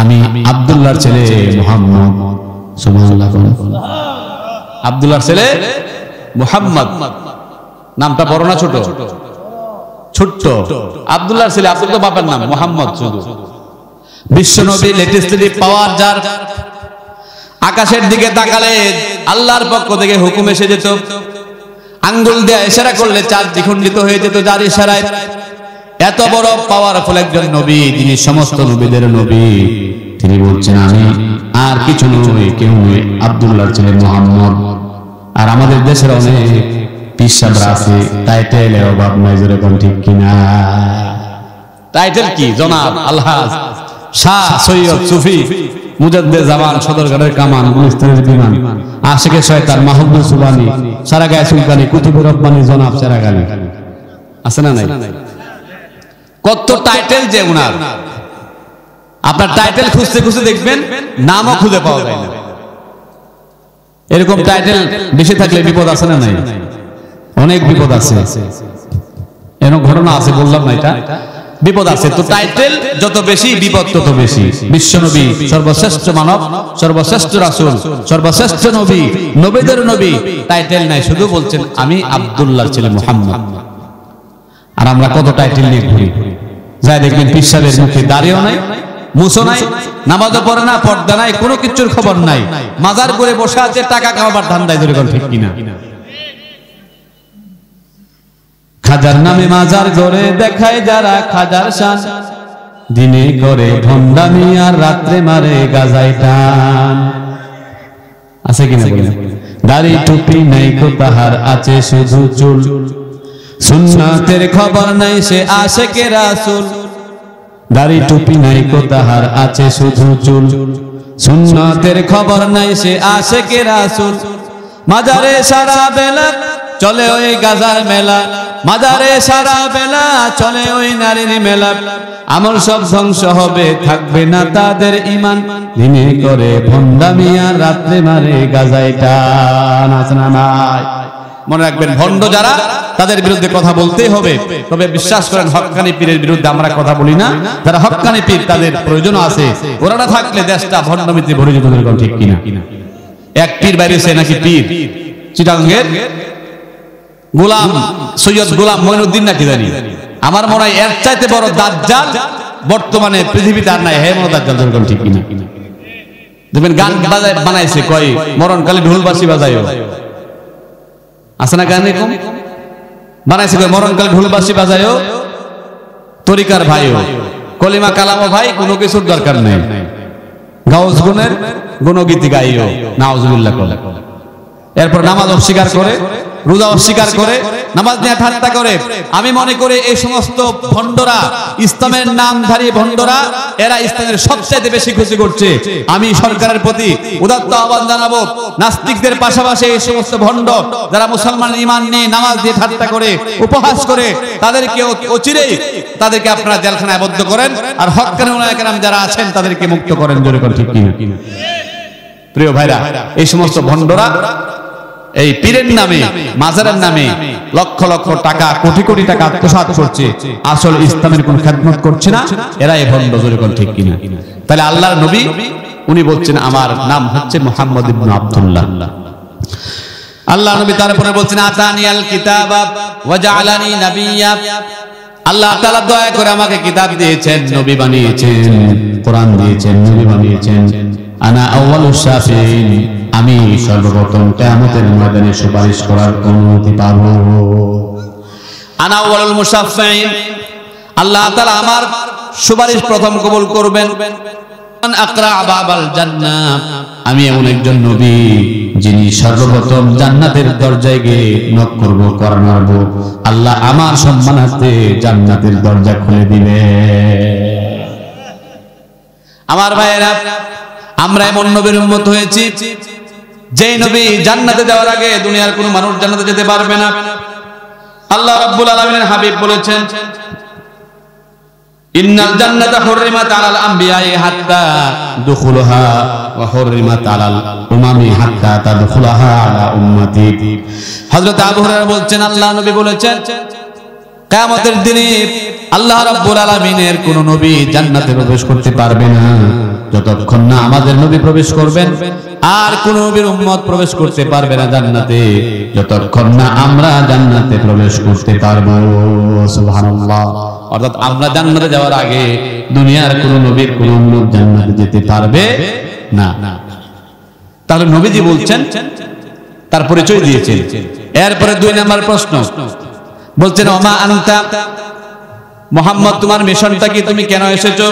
আমি আব্দুল্লাহর ছেলে মুহাম্মদ। সুবহানাল্লাহ। আব্দুল্লাহর ছেলে মুহাম্মদ। নামটা বড় না ছোট? ছোট্ট। আব্দুল্লাহর ছেলে, আব্দুল তো বাবার নাম, মুহাম্মদ শুধু। বিশ্বনবী লেটেস্টলি পাওয়ার যার, আকাশের দিকে তাকালে আল্লাহর পক্ষ থেকে হুকুম এসে যেত, আঙ্গুল দিয়ে ইশারা করলে চাঁদ দ্বিখণ্ডিত হয়ে যেত যার ইশারায়। এত বড় পাওয়ারফুল একজন নবী, যিনি সমস্ত নবীদের নবী, তিনি বলছেন আমি আর কিছু নই, কেউ নই, আব্দুল্লাহর ছেলে মুহাম্মদ। আর আমাদের দেশের অনেক পিসাবরা আছে, টাইটেলের অভাব নাই। যেরকম ঠিক কিনা? টাইটেল কি? জনাব, আলহাজ, শাহ, সৈয়দ, সুফি, মুজাদ্দেদ জামান, সদরঘাটের কামান, গুলিস্তানের বিমান, আশিকে শয়তান, মাহমুদ সুবানি, সারাগায়ে সুলতানি, কুতুবে রব্বানি, জনাব সেরাগালি। আছে না নাই? কত টাইটেল যে উনার! আপনার টাইটেল খুঁজতে খুঁজতে দেখবেন নামও খুঁজে পাওয়া যায় না। এরকম টাইটেল বেশি থাকলে বিপদ আছে না নাই? অনেক বিপদ আছে। এরকম ঘটনা আছে, বললাম না এটা, বিপদ আছে। তো টাইটেল যত বেশি, বিপদ তত বেশি। বিশ্বনবী সর্বশ্রেষ্ঠ মানব, সর্বশ্রেষ্ঠ রাসূল, সর্বশ্রেষ্ঠ নবী, নবীদের নবী, টাইটেল নাই, শুধু বলছেন আমি আব্দুল্লাহর ছেলে মুহাম্মদ। আর আমরা কত টাইটেল নিয়ে ঘুরি। যাই দেখবেন পিসাবের মুখে দাড়িও নাই, মুছও নাই, নামাজও পড়ে না, পর্দা নাই, কোনো কিছুর খবর নাই, মাজার করে বসে আছে টাকা কামাবার ধান্দায়। ধরে ঠিক কিনা? খাজার নামে মাজার গড়ে দেখায় যারা খাজার শান, দিনে করে ভণ্ডামি আর রাত্রে মারে গাজায় টান। আছে কিনা বলেন? দাড়ি টুপি নাই কো তাহার, আছে শুধু চুল, সুন্নাতের খবর নাই সে আশিকে রাসূল। দাড়ি টুপি নাই কো তাহার, আছে শুধু চুল, সুন্নাতের খবর নাই সে আশিকে রাসূল। মাজারে সারা বেলা চলে ওই গাজার মেলা, মাজারে সারা বেলা চলে ওই নারীর মেলা। আমল সব ধ্বংস হবে, থাকবে না তাদের ঈমান, দিনে করে ভণ্ডামি আর রাত্রে মারে গাজায় টান। আছে না নাই? মনে রাখবেন, ভণ্ড যারা, তাদের বিরুদ্ধে কথা বলতেই হবে। তবে বিশ্বাস করেন, হক্কানি পীরের বিরুদ্ধে আমরা কথা বলি না। যারা হক্কানি পীর, তাদের প্রয়োজন আছে। ওরা না থাকলে দেশটা ভণ্ডামিতে ভরে যেত। ঠিক কিনা? এক পীর বাইরেছে নাকি পীর চিটাঙ্গের গোলাম সৈয়দ গোলাম মঈনুদ্দিন নাকি জানি, আমার মনে হয় এর চাইতে বড় দাজ্জাল বর্তমানে পৃথিবীতে আর নাই। হে মনে দাজ্জাল যেরকম ঠিক কিনা? দেখবেন গান বাজায় বানাইছে, কয় মরণকালে ঢোলবাসি বাজায়ও, আছে না গান এরকম বানাইছে, কয় মরণকালে ঢোলবাসি বাজায়ও, তরিকার ভাইও, কলিমা কালামো ভাই, কোনো কিছুর দরকার নেই, গাউস গুণের গুণগীতি গাইও, নাউজুবিল্লাহ করে। এরপর নামাজ অস্বীকার করে, রোজা অস্বীকার করে, নামাজ নিয়ে ঠাট্টা করে। আমি মনে করি এই সমস্ত ভণ্ডরা, ইসলামের নামধারী ভণ্ডরা, এরা ইসলামের সবচেয়ে বেশি ক্ষতি করছে। আমি সরকারের প্রতি উদাত্ত আহ্বান জানাবো, নাস্তিকদের পাশাপাশি এই সমস্ত ভণ্ড যারা মুসলমান ঈমান নিয়ে নামাজ দিয়ে ঠাট্টা করে, উপহাস করে, তাদেরকে অচিরেই তাদেরকে আপনারা জেলখানায় আবদ্ধ করেন, আর হক্কানি উলামায়ে কেরাম যারা আছেন তাদেরকে মুক্ত করেন। জোরে করে ঠিক কিনা? প্রিয় ভাইরা, এই সমস্ত ভণ্ডরা এই পীরের নামে, মাজারের নামে লক্ষ লক্ষ টাকা, কোটি কোটি টাকা আত্মসাৎ করছে, আসল ইসলামের কোন খেদমত করছে না, এরা এই ভণ্ড। জোরে কোন ঠিক কিনা? তাহলে আল্লাহর নবী উনি বলছেন আমার নাম হচ্ছে মুহাম্মদ ইবনে আব্দুল্লাহ। আল্লাহ নবী তারপরে বলছেন আতানিয়াল কিতাবা ওয়া জাআলানি নাবিয়্যা, আল্লাহ তাআলা দয়া করে আমাকে কিতাব দিয়েছেন, নবী বানিয়েছেন, কোরআন দিয়েছেন, নবী বানিয়েছেন। আনা আউয়ালুশ শাফিঈন, আমি সর্বপ্রথম কিয়ামতের ময়দানে সুপারিশ করার অনুমতি পাব। আনা আউয়ালুল মুশাফফিঈন, আল্লাহ তাআলা আমার সুপারিশ প্রথম কবুল করবেন। মান আকরা বাবাল জান্নাহ, আমি এমন একজন নবী যিনি সর্বপ্রথম জান্নাতের দরজায় গিয়ে নক করব, কড়া নাড়ব, আল্লাহ আমার সম্মানার্থে জান্নাতের দরজা খুলে দিবে। আমার ভাইয়েরা, আমরা এমন নবীর উম্মত হয়েছি যেই নবী জান্নাতে যাওয়ার আগে দুনিয়ার কোনো মানুষ জান্নাতে যেতে পারবে না। আল্লাহ রাব্বুল আলামিনের হাবিব বলেছেন, ইন্নাল জান্নাতা হুররিমাত আলাল আমবিয়াই হাত্তা দুখুলুহা ওয়া হুররিমাত আলাল উমামি হাত্তা তাদখুলুহা আলা উম্মতি। হযরত আবু হুরায়রা বলছেন, আল্লাহ নবী বলেছেন, কিয়ামতের দিনে আল্লাহ রাব্বুল আলামিনের কোন নবী জান্নাতে প্রবেশ করতে পারবে না যতক্ষণ না আমাদের নবী প্রবেশ করবেন, আর কোন নবীর উম্মত প্রবেশ করতে পারবে না জান্নাতে যতক্ষণ না আমরা জান্নাতে প্রবেশ করতে পারবো। সুবহানাল্লাহ। অর্থাৎ আমরা জান্নাতে যাওয়ার আগে দুনিয়ার কোন নবীর কোন উম্মত জান্নাতে যেতে পারবে না। তাহলে নবীজি বলছেন, তার পরিচয় দিয়েছেন। এরপরে 2 নম্বর প্রশ্ন বলছেন, ওমা আনতা মুহাম্মদ, তোমার মিশনটা কি, তুমি কেন এসেছো?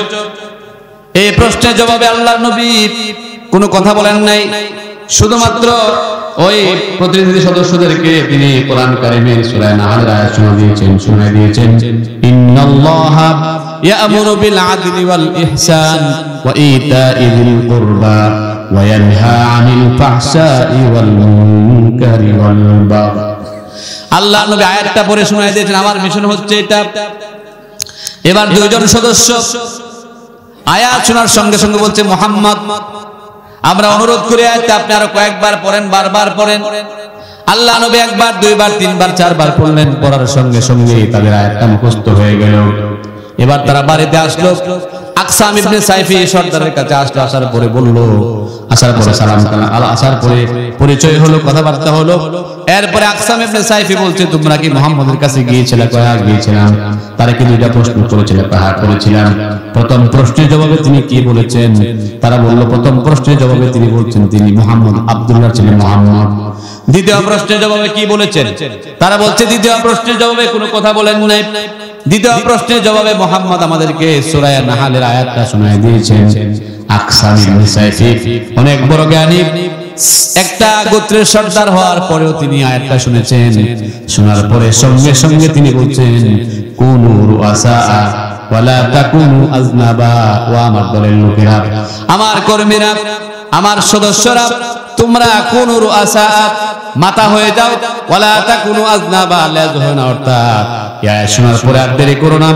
এই প্রশ্নের জবাবে আল্লাহর নবী কোনো কথা বলেন নাই, শুধুমাত্র ওই প্রতিনিধি সদস্যদেরকে তিনি কোরআন কারীমের সূরা নাহলের আয়াত শোনায় দিয়েছেন, ইন্নাল্লাহা ইয়া'মুরু বিল আদলি ওয়াল ইহসান ওয়া ইতা'i যিল কুরবা ওয়া ইয়ানহা আনিল ফাহশাই ওয়াল মুনকারি ওয়াল বাগই। আল্লাহ নবী আয়াতটা পড়ে শোনায় দিয়েছেন, আমার মিশন হচ্ছে এটা। এবার 2 জন সদস্য আয়াত শোনার সঙ্গে সঙ্গে বলছে, মুহাম্মদ, আমরা অনুরোধ করি আয়াতটা আপনি আরো কয়েকবার পড়েন, বারবার পড়েন। আল্লাহ নবী 1 বার 2 বার 3 বার 4 বার পড়লেন, পড়ার সঙ্গে সঙ্গে তাদের আয়াতটা মুখস্থ হয়ে গেল। এবার তারা বাড়িতে আসলো, আকসাম ইবনে সাইফি সর্দারের কাছে আসলো, আসার পরে বলল, আসার পরে সালাম কালাম আসার পরে পরিচয় হলো, কথাবার্তা হলো। এরপরে আকসাম ইবনে সাইফি বলছে, তোমরা কি মুহাম্মদের কাছে গিয়েছিলে? কয়া গিয়েছিলাম। তারা কি 2টা প্রশ্ন করেছিল? কয়া করেছিলাম। প্রথম প্রশ্নের জবাবে তিনি কি বলেছেন? তারা বলল, প্রথম প্রশ্নের জবাবে তিনি বলছেন তিনি মুহাম্মদ আব্দুল্লাহ ছিলেন মুহাম্মদ। দ্বিতীয় প্রশ্নের জবাবে কি বলেছেন? তারা বলছে দ্বিতীয় প্রশ্নের জবাবে কোনো কথা বলেন নাই। দ্বিতীয় প্রশ্নের জবাবে মুহাম্মদ আমাদেরকে সূরা নাহলের আয়াতটা শোনায় দিয়েছেন। আকসাম ইবনে সাইফি অনেক বড় জ্ঞানী, একটা গোত্রের সর্দার হওয়ার পরেও তিনি আয়াতটা শুনেছেন। শোনার পরে সঙ্গে সঙ্গে তিনি বলছেন, কুনু রুআসা ওয়ালা তাকুনু আজনাবা। ও আমার দলের লোকেরা, আমার কর্মীরা, আমার সদস্যরা, তোমরা কুনু রুআসা, মাথা হয়ে যাও, ওয়ালা তাকুনু আজনাবা, লেজ হয়ে না। অর্থাৎ শোনার পরে আর দেরি করো না,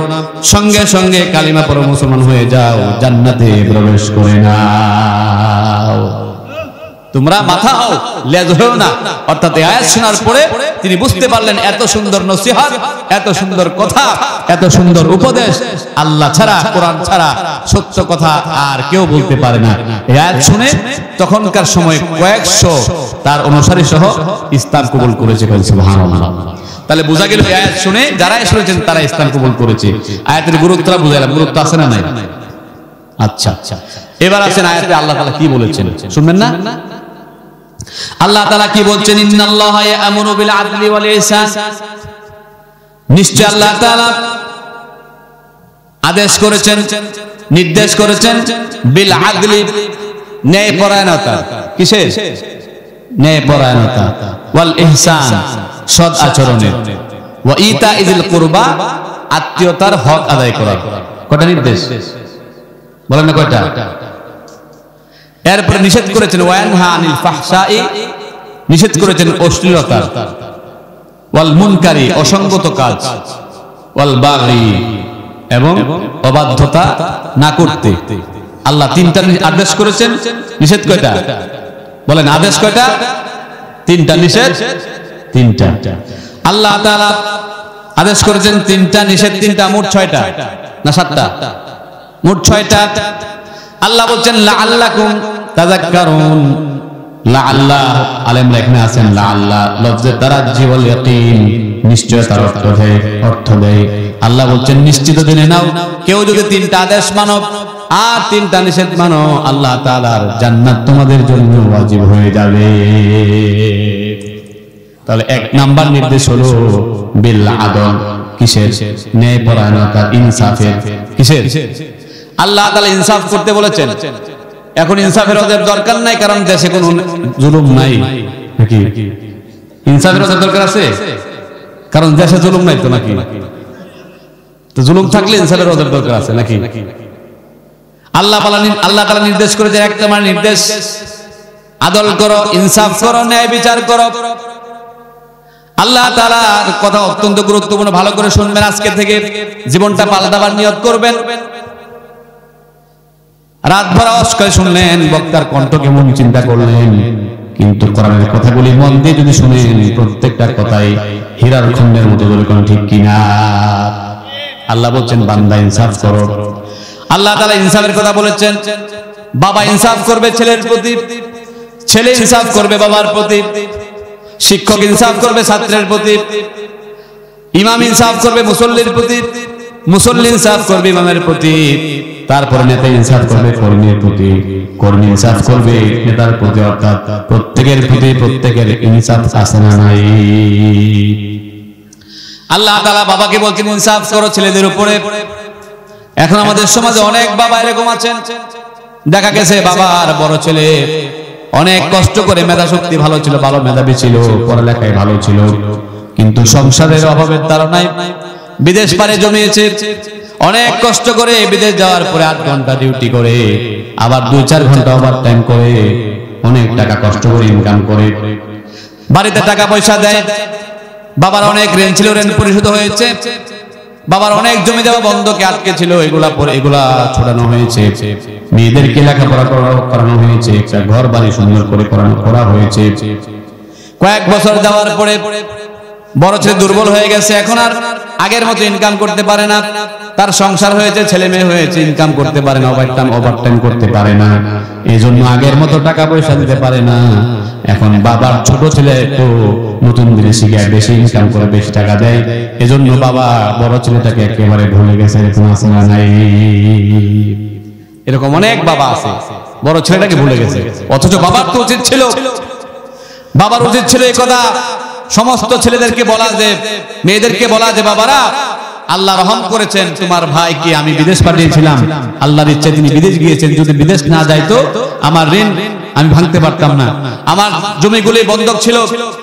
সঙ্গে সঙ্গে কালিমা পড়ে মুসলমান হয়ে যাও, জান্নাতে প্রবেশ করে নাও। তোমরা মাথা হও, লেজ হও না। অর্থাৎ এই আয়াত শোনার পরে তিনি বুঝতে পারলেন এত সুন্দর নসিহত, এত সুন্দর কথা, এত সুন্দর উপদেশ আল্লাহ ছাড়া, কোরআন ছাড়া সত্য কথা আর কেউ বলতে পারে না। এই আয়াত শুনে তখনকার সময় কয়েকশো তার অনুসারী সহ ইসলাম কবুল করেছে। সুবহানাল্লাহ। তাহলে বোঝা গেল এই আয়াত শুনে যারা শুনেছেন তারা ইসলাম কবুল করেছে। আয়াতের গুরুত্বটা বুঝাইলাম, গুরুত্ব আছে না নাই? আচ্ছা, এবার আসেন আয়াতে আল্লাহ তাআলা কি বলেছেন শুনবেন না? আল্লাহ তাআলা কি বলছেন? ইন্নাল্লাহা ইয়া'মুরু বিল আদলি ওয়াল ইহসান, নিশ্চয় আল্লাহ তাআলা আদেশ করেছেন, নির্দেশ করেছেন বিল আদলি, ন্যায়পরায়ণতা। কিসের? ন্যায়পরায়ণতা। ওয়াল ইহসান, সৎ আচরণের। ওয়া ইতাইযিল কুরবা, আত্মীয়তার হক আদায় করা। কয়টা নির্দেশ বলেন না? কয়টা? এরপর নিষেধ করেছেন ওয়ানহা আনিল ফাহশাই, নিষেধ করেছেন অশ্লীলতা। ওয়াল মুনকারি, অসঙ্গত কাজ। ওয়াল বাগি, এবং অবাধ্যতা না করতে। আল্লাহ তিনটা আদেশ করেছেন, নিষেধ কয়টা বলেন? আদেশ কয়টা? তিনটা, নিষেধ তিনটা। আল্লাহ তাআলা আদেশ করেছেন তিনটা, নিষেধ তিনটা, মোট ছয়টা না সাতটা? মোট ছয়টা। আল্লাহ বলছেন লাআল্লাকুম তাযাক্কারুন। লাআল্লাহ, আলেমরা এখানে আছেন লাআল্লাহ লফজে তারাজ্জি ওয়াল ইয়াকিন, নিশ্চয়তার অর্থ দেয়। আল্লাহ বলছেন নিশ্চিত জেনে নাও, কেউ যদি তিনটা আদেশ মানো আর তিনটা নিষেধ মানো, আল্লাহ তাআলার জান্নাত তোমাদের জন্য ওয়াজিব হয়ে যাবে। তাহলে এক নাম্বার নির্দেশ হলো বিল আদল। কিসের? ন্যায়পরায়ণতা, ইনসাফের। কিসের? আল্লাহ তাআলা ইনসাফ করতে বলেছেন। এখন ইনসাফের ওদের দরকার নাই, কারণ দেশে কোনো জুলুম নাই নাকি? ইনসাফের ওদের দরকার আছে, কারণ দেশে জুলুম নাই তো নাকি? তো জুলুম থাকলে ইনসাফের ওদের দরকার আছে নাকি? আল্লাহ তাআলা নির্দেশ করেছে, এক নম্বর নির্দেশ আদল করো, ইনসাফ করো, ন্যায় বিচার করো। আল্লাহ তাআলার কথা অত্যন্ত গুরুত্বপূর্ণ, ভালো করে শুনবেন। আজকে থেকে জীবনটা পাল্টাবার নিয়ত করবেন। রাত ভর আওয়াজ করে শুনলেন, বক্তার কণ্ঠ কেমন, চিন্তা করলেন, কিন্তু কোরআনের কথাগুলি মন দিয়ে যদি শুনেন, প্রত্যেকটা কথাই হীরার খণ্ডের মতো, বলে কোন ঠিক কিনা? আল্লাহ বলছেন বান্দা ইনসাফ করো। আল্লাহ তাআলা ইনসাফের কথা বলেছেন। বাবা ইনসাফ করবে ছেলের প্রতি, ছেলে ইনসাফ করবে বাবার প্রতি, শিক্ষক ইনসাফ করবে ছাত্রের প্রতি, ইমাম ইনসাফ করবে মুসল্লির প্রতি, মুসল্লি ইনসাফ করবে ইমামের প্রতি, তারপরে নেতা ইনসাফ করবে কর্মীর প্রতি, কর্মী ইনসাফ করবে নেতার প্রতি। অর্থাৎ প্রত্যেকের প্রতি প্রত্যেকের ইনসাফ আছে না নাই? আল্লাহ তাআলা বাবাকে বলছেন ইনসাফ করো ছেলেদের উপরে। এখন আমাদের সমাজে অনেক বাবা এরকম আছেন, দেখা গেছে বাবার বড় ছেলে অনেক কষ্ট করে, মেধা শক্তি ভালো ছিল, ভালো মেধাবী ছিল, পড়ালেখায় ভালো ছিল, কিন্তু সংসারের অভাবের তাড়নায় বিদেশ পাড়ি জমিয়েছে। অনেক কষ্ট করে বিদেশ যাওয়ার পরে 8 ঘন্টা ডিউটি করে, আবার 2-4 ঘন্টা ওভার টাইম করে, অনেক টাকা কষ্ট করে ইনকাম করে, বাড়িতে টাকা পয়সা দেয়। বাবার অনেক ঋণ ছিল, ঋণ পরিশোধ হয়েছে। বাবার অনেক জমি জমা বন্ধকে আটকে ছিল, এগুলা ছোড়ানো হয়েছে। মেয়েদেরকে লেখাপড়া করানো হয়েছে, একটা ঘর বাড়ি সুন্দর করে করা হয়েছে। কয়েক বছর যাওয়ার পরে বড় ছেলে দুর্বল হয়ে গেছে, এখন আর আগের মতো ইনকাম করতে পারে না। তার সংসার হয়েছে, ছেলে মেয়ে হয়েছে, ইনকাম করতে পারে না, ওভার টাইম করতে পারে না, এই জন্য আগের মতো টাকা পয়সা দিতে পারে না। এখন বাবার ছোট ছেলে তো নতুন জিনিস শিখে বেশি ইনকাম করে, বেশি টাকা দেয়, এজন্য বাবা বড় ছেলেটাকে একেবারে ভুলে গেছে। এরকম আছে না নাই? এরকম অনেক বাবা আছে, বড় ছেলেটাকে ভুলে গেছে। অথচ বাবার তো উচিত ছিল, বাবার উচিত ছিল এই কথা সমস্ত ছেলেদেরকে বলা, যে মেয়েদেরকে বলা, যে বাবারা আল্লাহ রহম করেছেন, তোমার ভাইকে আমি বিদেশ পাঠিয়েছিলাম, আল্লাহর ইচ্ছে তিনি বিদেশ গিয়েছেন। যদি বিদেশ না যাইতো আমার ঋণ আমি ভাঙতে পারতাম না, আমার জমিগুলি বন্ধক ছিল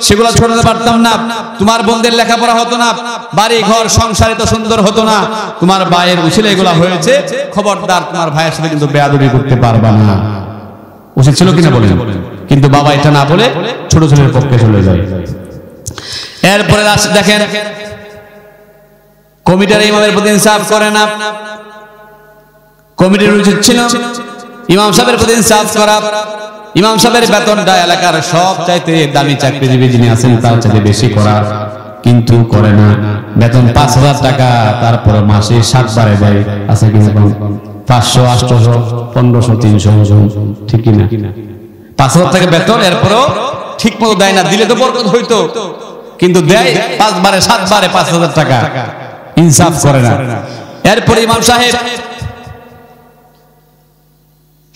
সেগুলো ছড়াতে পারতাম না, তোমার বোনদের লেখাপড়া হতো না, বাড়ি ঘর সংসার এত সুন্দর হতো না। তোমার ভাইয়ের উচিলে এগুলা হয়েছে, খবরদার তোমার ভাইয়ের সাথে কিন্তু বেয়াদবি করতে পারবা না। উচিত ছিল কিনা বলেন? কিন্তু বাবা এটা না বলে ছোট ছেলের পক্ষে চলে যায়। এরপরে দেখেন কমিটির ইমামের প্রতি ইনসাফ করে না। কমিটির উচিত ছিল ইমাম সাহেবের প্রতি ইনসাফ করা, ইমাম সাহেবের বেতনটা এলাকার সব চাইতে দামি চাকরিজীবী যিনি আছেন তার চাইতে বেশি করার, কিন্তু করে না। বেতন 5,000 টাকা, তারপর মাসে 7 বারে দেয়। আছে কিনা? 500, 800, 1500, 300, ঠিক কিনা? 5,000 টাকা বেতন, এরপরও ঠিক মতো দেয় না। দিলে তো বরকত হইতো, কিন্তু দেয় 5 বারে 7 বারে 5,000 টাকা। ইনসাফ করে না। এরপরে ইমাম সাহেব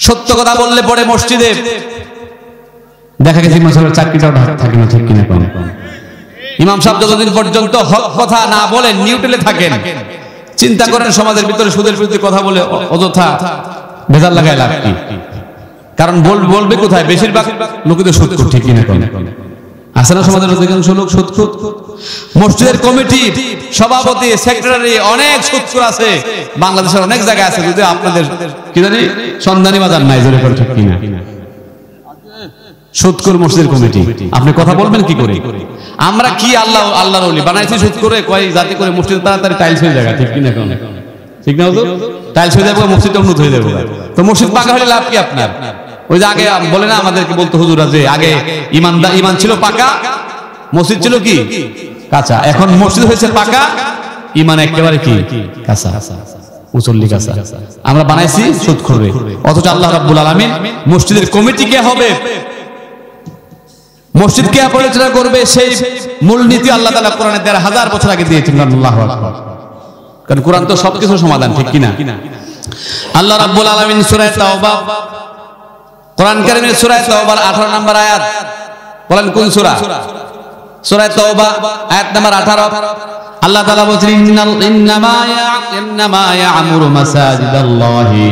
সত্য কথা বললে পরে মসজিদে দেখা গেছে ইমাম সাহেবের চাকরিটাও থাকে না, ঠিক কিনা? ইমাম সাহেব যতদিন পর্যন্ত হক কথা না বলেন, নিউট্রালে থাকেন। চিন্তা করেন সমাজের ভিতরে সুদের বিরুদ্ধে কথা বলে অযথা ভেজাল লাগায় লাভ কি? কারণ বলবে কোথায়? বেশিরভাগ লোকে তো সুদখোর, ঠিক কিনা? আছে না সমাজের অধিকাংশ লোক সুদখোর? মসজিদের কমিটি, সভাপতি, সেক্রেটারি অনেক সুদখোর আছে বাংলাদেশের অনেক জায়গায় আছে। যদি আপনাদের কি জানি সন্ধানী বাজার নাই, জোরে করে, ঠিক কিনা? সুদখোর মসজিদের কমিটি, আপনি কথা বলবেন কি করে? আমরা কি আল্লাহর ওলি বানাইছি সুদ করে, কয় জাতি করে মসজিদ তাড়াতাড়ি টাইলস হয়ে যায়, ঠিক কিনা? ঠিক না? টাইলস হয়ে যাবে, মসজিদটা উন্নত হয়ে যাবে। তো মসজিদ পাকা হলে লাভ কি আপনার? ওই যে আগে বলে না আমাদেরকে বলতো হুজুরা যে আগে ইমান ছিল পাকা, মসজিদ ছিল কি কাঁচা। এখন মসজিদ হয়েছে পাকা, ইমান একেবারে কি কাঁচা, মুসল্লি কাঁচা। আমরা বানাইছি সুদখোর। অথচ আল্লাহ রাব্বুল আলামিন মসজিদের কমিটি কে হবে, মসজিদ কে পরিচালনা করবে, সেই মূলনীতি আল্লাহ তাআলা কোরআনে ১,৫০০ বছর আগে দিয়েছেন। আল্লাহু আকবার। কারণ কোরআন তো সবকিছুর সমাধান, ঠিক কিনা? আল্লাহ রাব্বুল আলামিন সূরা তাওবা, কোরআন কারীমের সূরা তাওবার 18 নম্বর আয়াত, বলেন কোন সূরা? সূরা তাওবা আয়াত নাম্বার 18। আল্লাহ তাআলা বলেন, ইন্নামা ইয়া'মুরু মাসাজিদাল্লাহি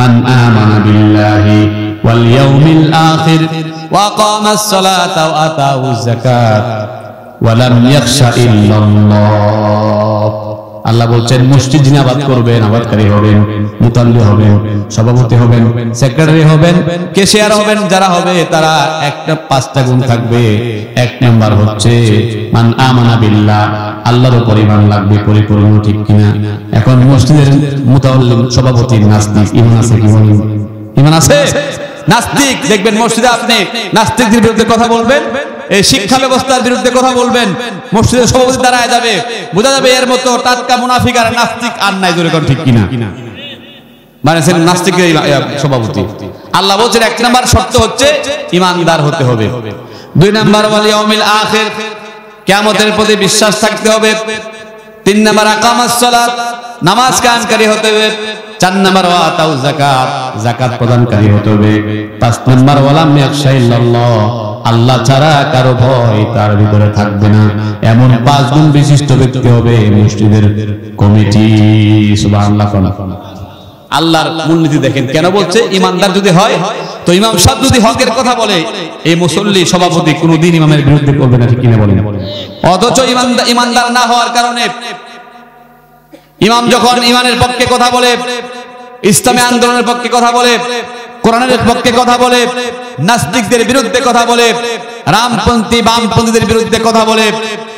মান আমানা বিল্লাহি ওয়াল ইয়াউমিল আখির ওয়া আকামাস সালাতা ওয়া আতাউজ যাকাত ওয়া লাম ইয়াখশা ইল্লাল্লাহ। আল্লাহ বলছেন মসজিদ যিনি আবাদ করবেন, আবাদকারী হবেন, মুতাল্লি হবেন, সভাপতি হবেন, সেক্রেটারি হবেন, ক্যাশিয়ার হবেন, যারা হবে তারা একটা 5টা গুণ থাকবে। 1 নাম্বার হচ্ছে মান আমানা বিল্লাহ, আল্লাহর উপর ঈমান লাগবে পরিপূর্ণ, ঠিক কিনা? এখন মসজিদের মুতাল্লি সভাপতি নাস্তিক, ঈমান আছে কি? ঈমান আছে? নাস্তিক দেখবেন মসজিদে, আপনি নাস্তিকদের বিরুদ্ধে কথা বলবেন, এই শিক্ষা ব্যবস্থার বিরুদ্ধে কথা বলবেন, মসজিদের সভাপতি দাঁড়ায় যাবে, বোঝা যাবে এর মতো টাটকা মুনাফিক আর নাস্তিক আর নাই, জোরে কোন, ঠিক কিনা? মানে নাস্তিকের সভাপতি। আল্লাহ বলছেন 1 নাম্বার শর্ত হচ্ছে ঈমানদার হতে হবে। 2 নাম্বার ওয়াল ইয়াউমিল আখির, কিয়ামতের প্রতি বিশ্বাস থাকতে হবে। 3 নাম্বার আকামাস সালাত, নামাজ কায়েমকারী হতে হবে। 4 নাম্বার ওয়া আতাউজ যাকাত, যাকাত প্রদানকারী হতে হবে। 5 নাম্বার ওয়ালাম ইয়াখশা ইল্লাল্লাহ, আল্লাহ ছাড়া কারো ভয় তার ভিতরে থাকবে না। এমন 5 গুণ বিশিষ্ট ব্যক্তি হবে মসজিদের কমিটি। সুবহানাল্লাহ। আল্লাহর মূলনীতি দেখেন, কেন বলছে ইমানদার যদি হয়, তো ইমাম সাহেব যদি হকের কথা বলে, এই মুসল্লি সভাপতি কোনদিন ইমামের বিরুদ্ধে করবে না, ঠিক কিনা বলেন? অথচ ইমানদার না হওয়ার কারণে ইমাম যখন ইমানের পক্ষে কথা বলে, ইসলামী আন্দোলনের পক্ষে কথা বলে, কোরআনের পক্ষে কথা বলে, নাস্তিকদের বিরুদ্ধে কথা বলে, রামপন্থী বামপন্থীদের বিরুদ্ধে কথা বলে,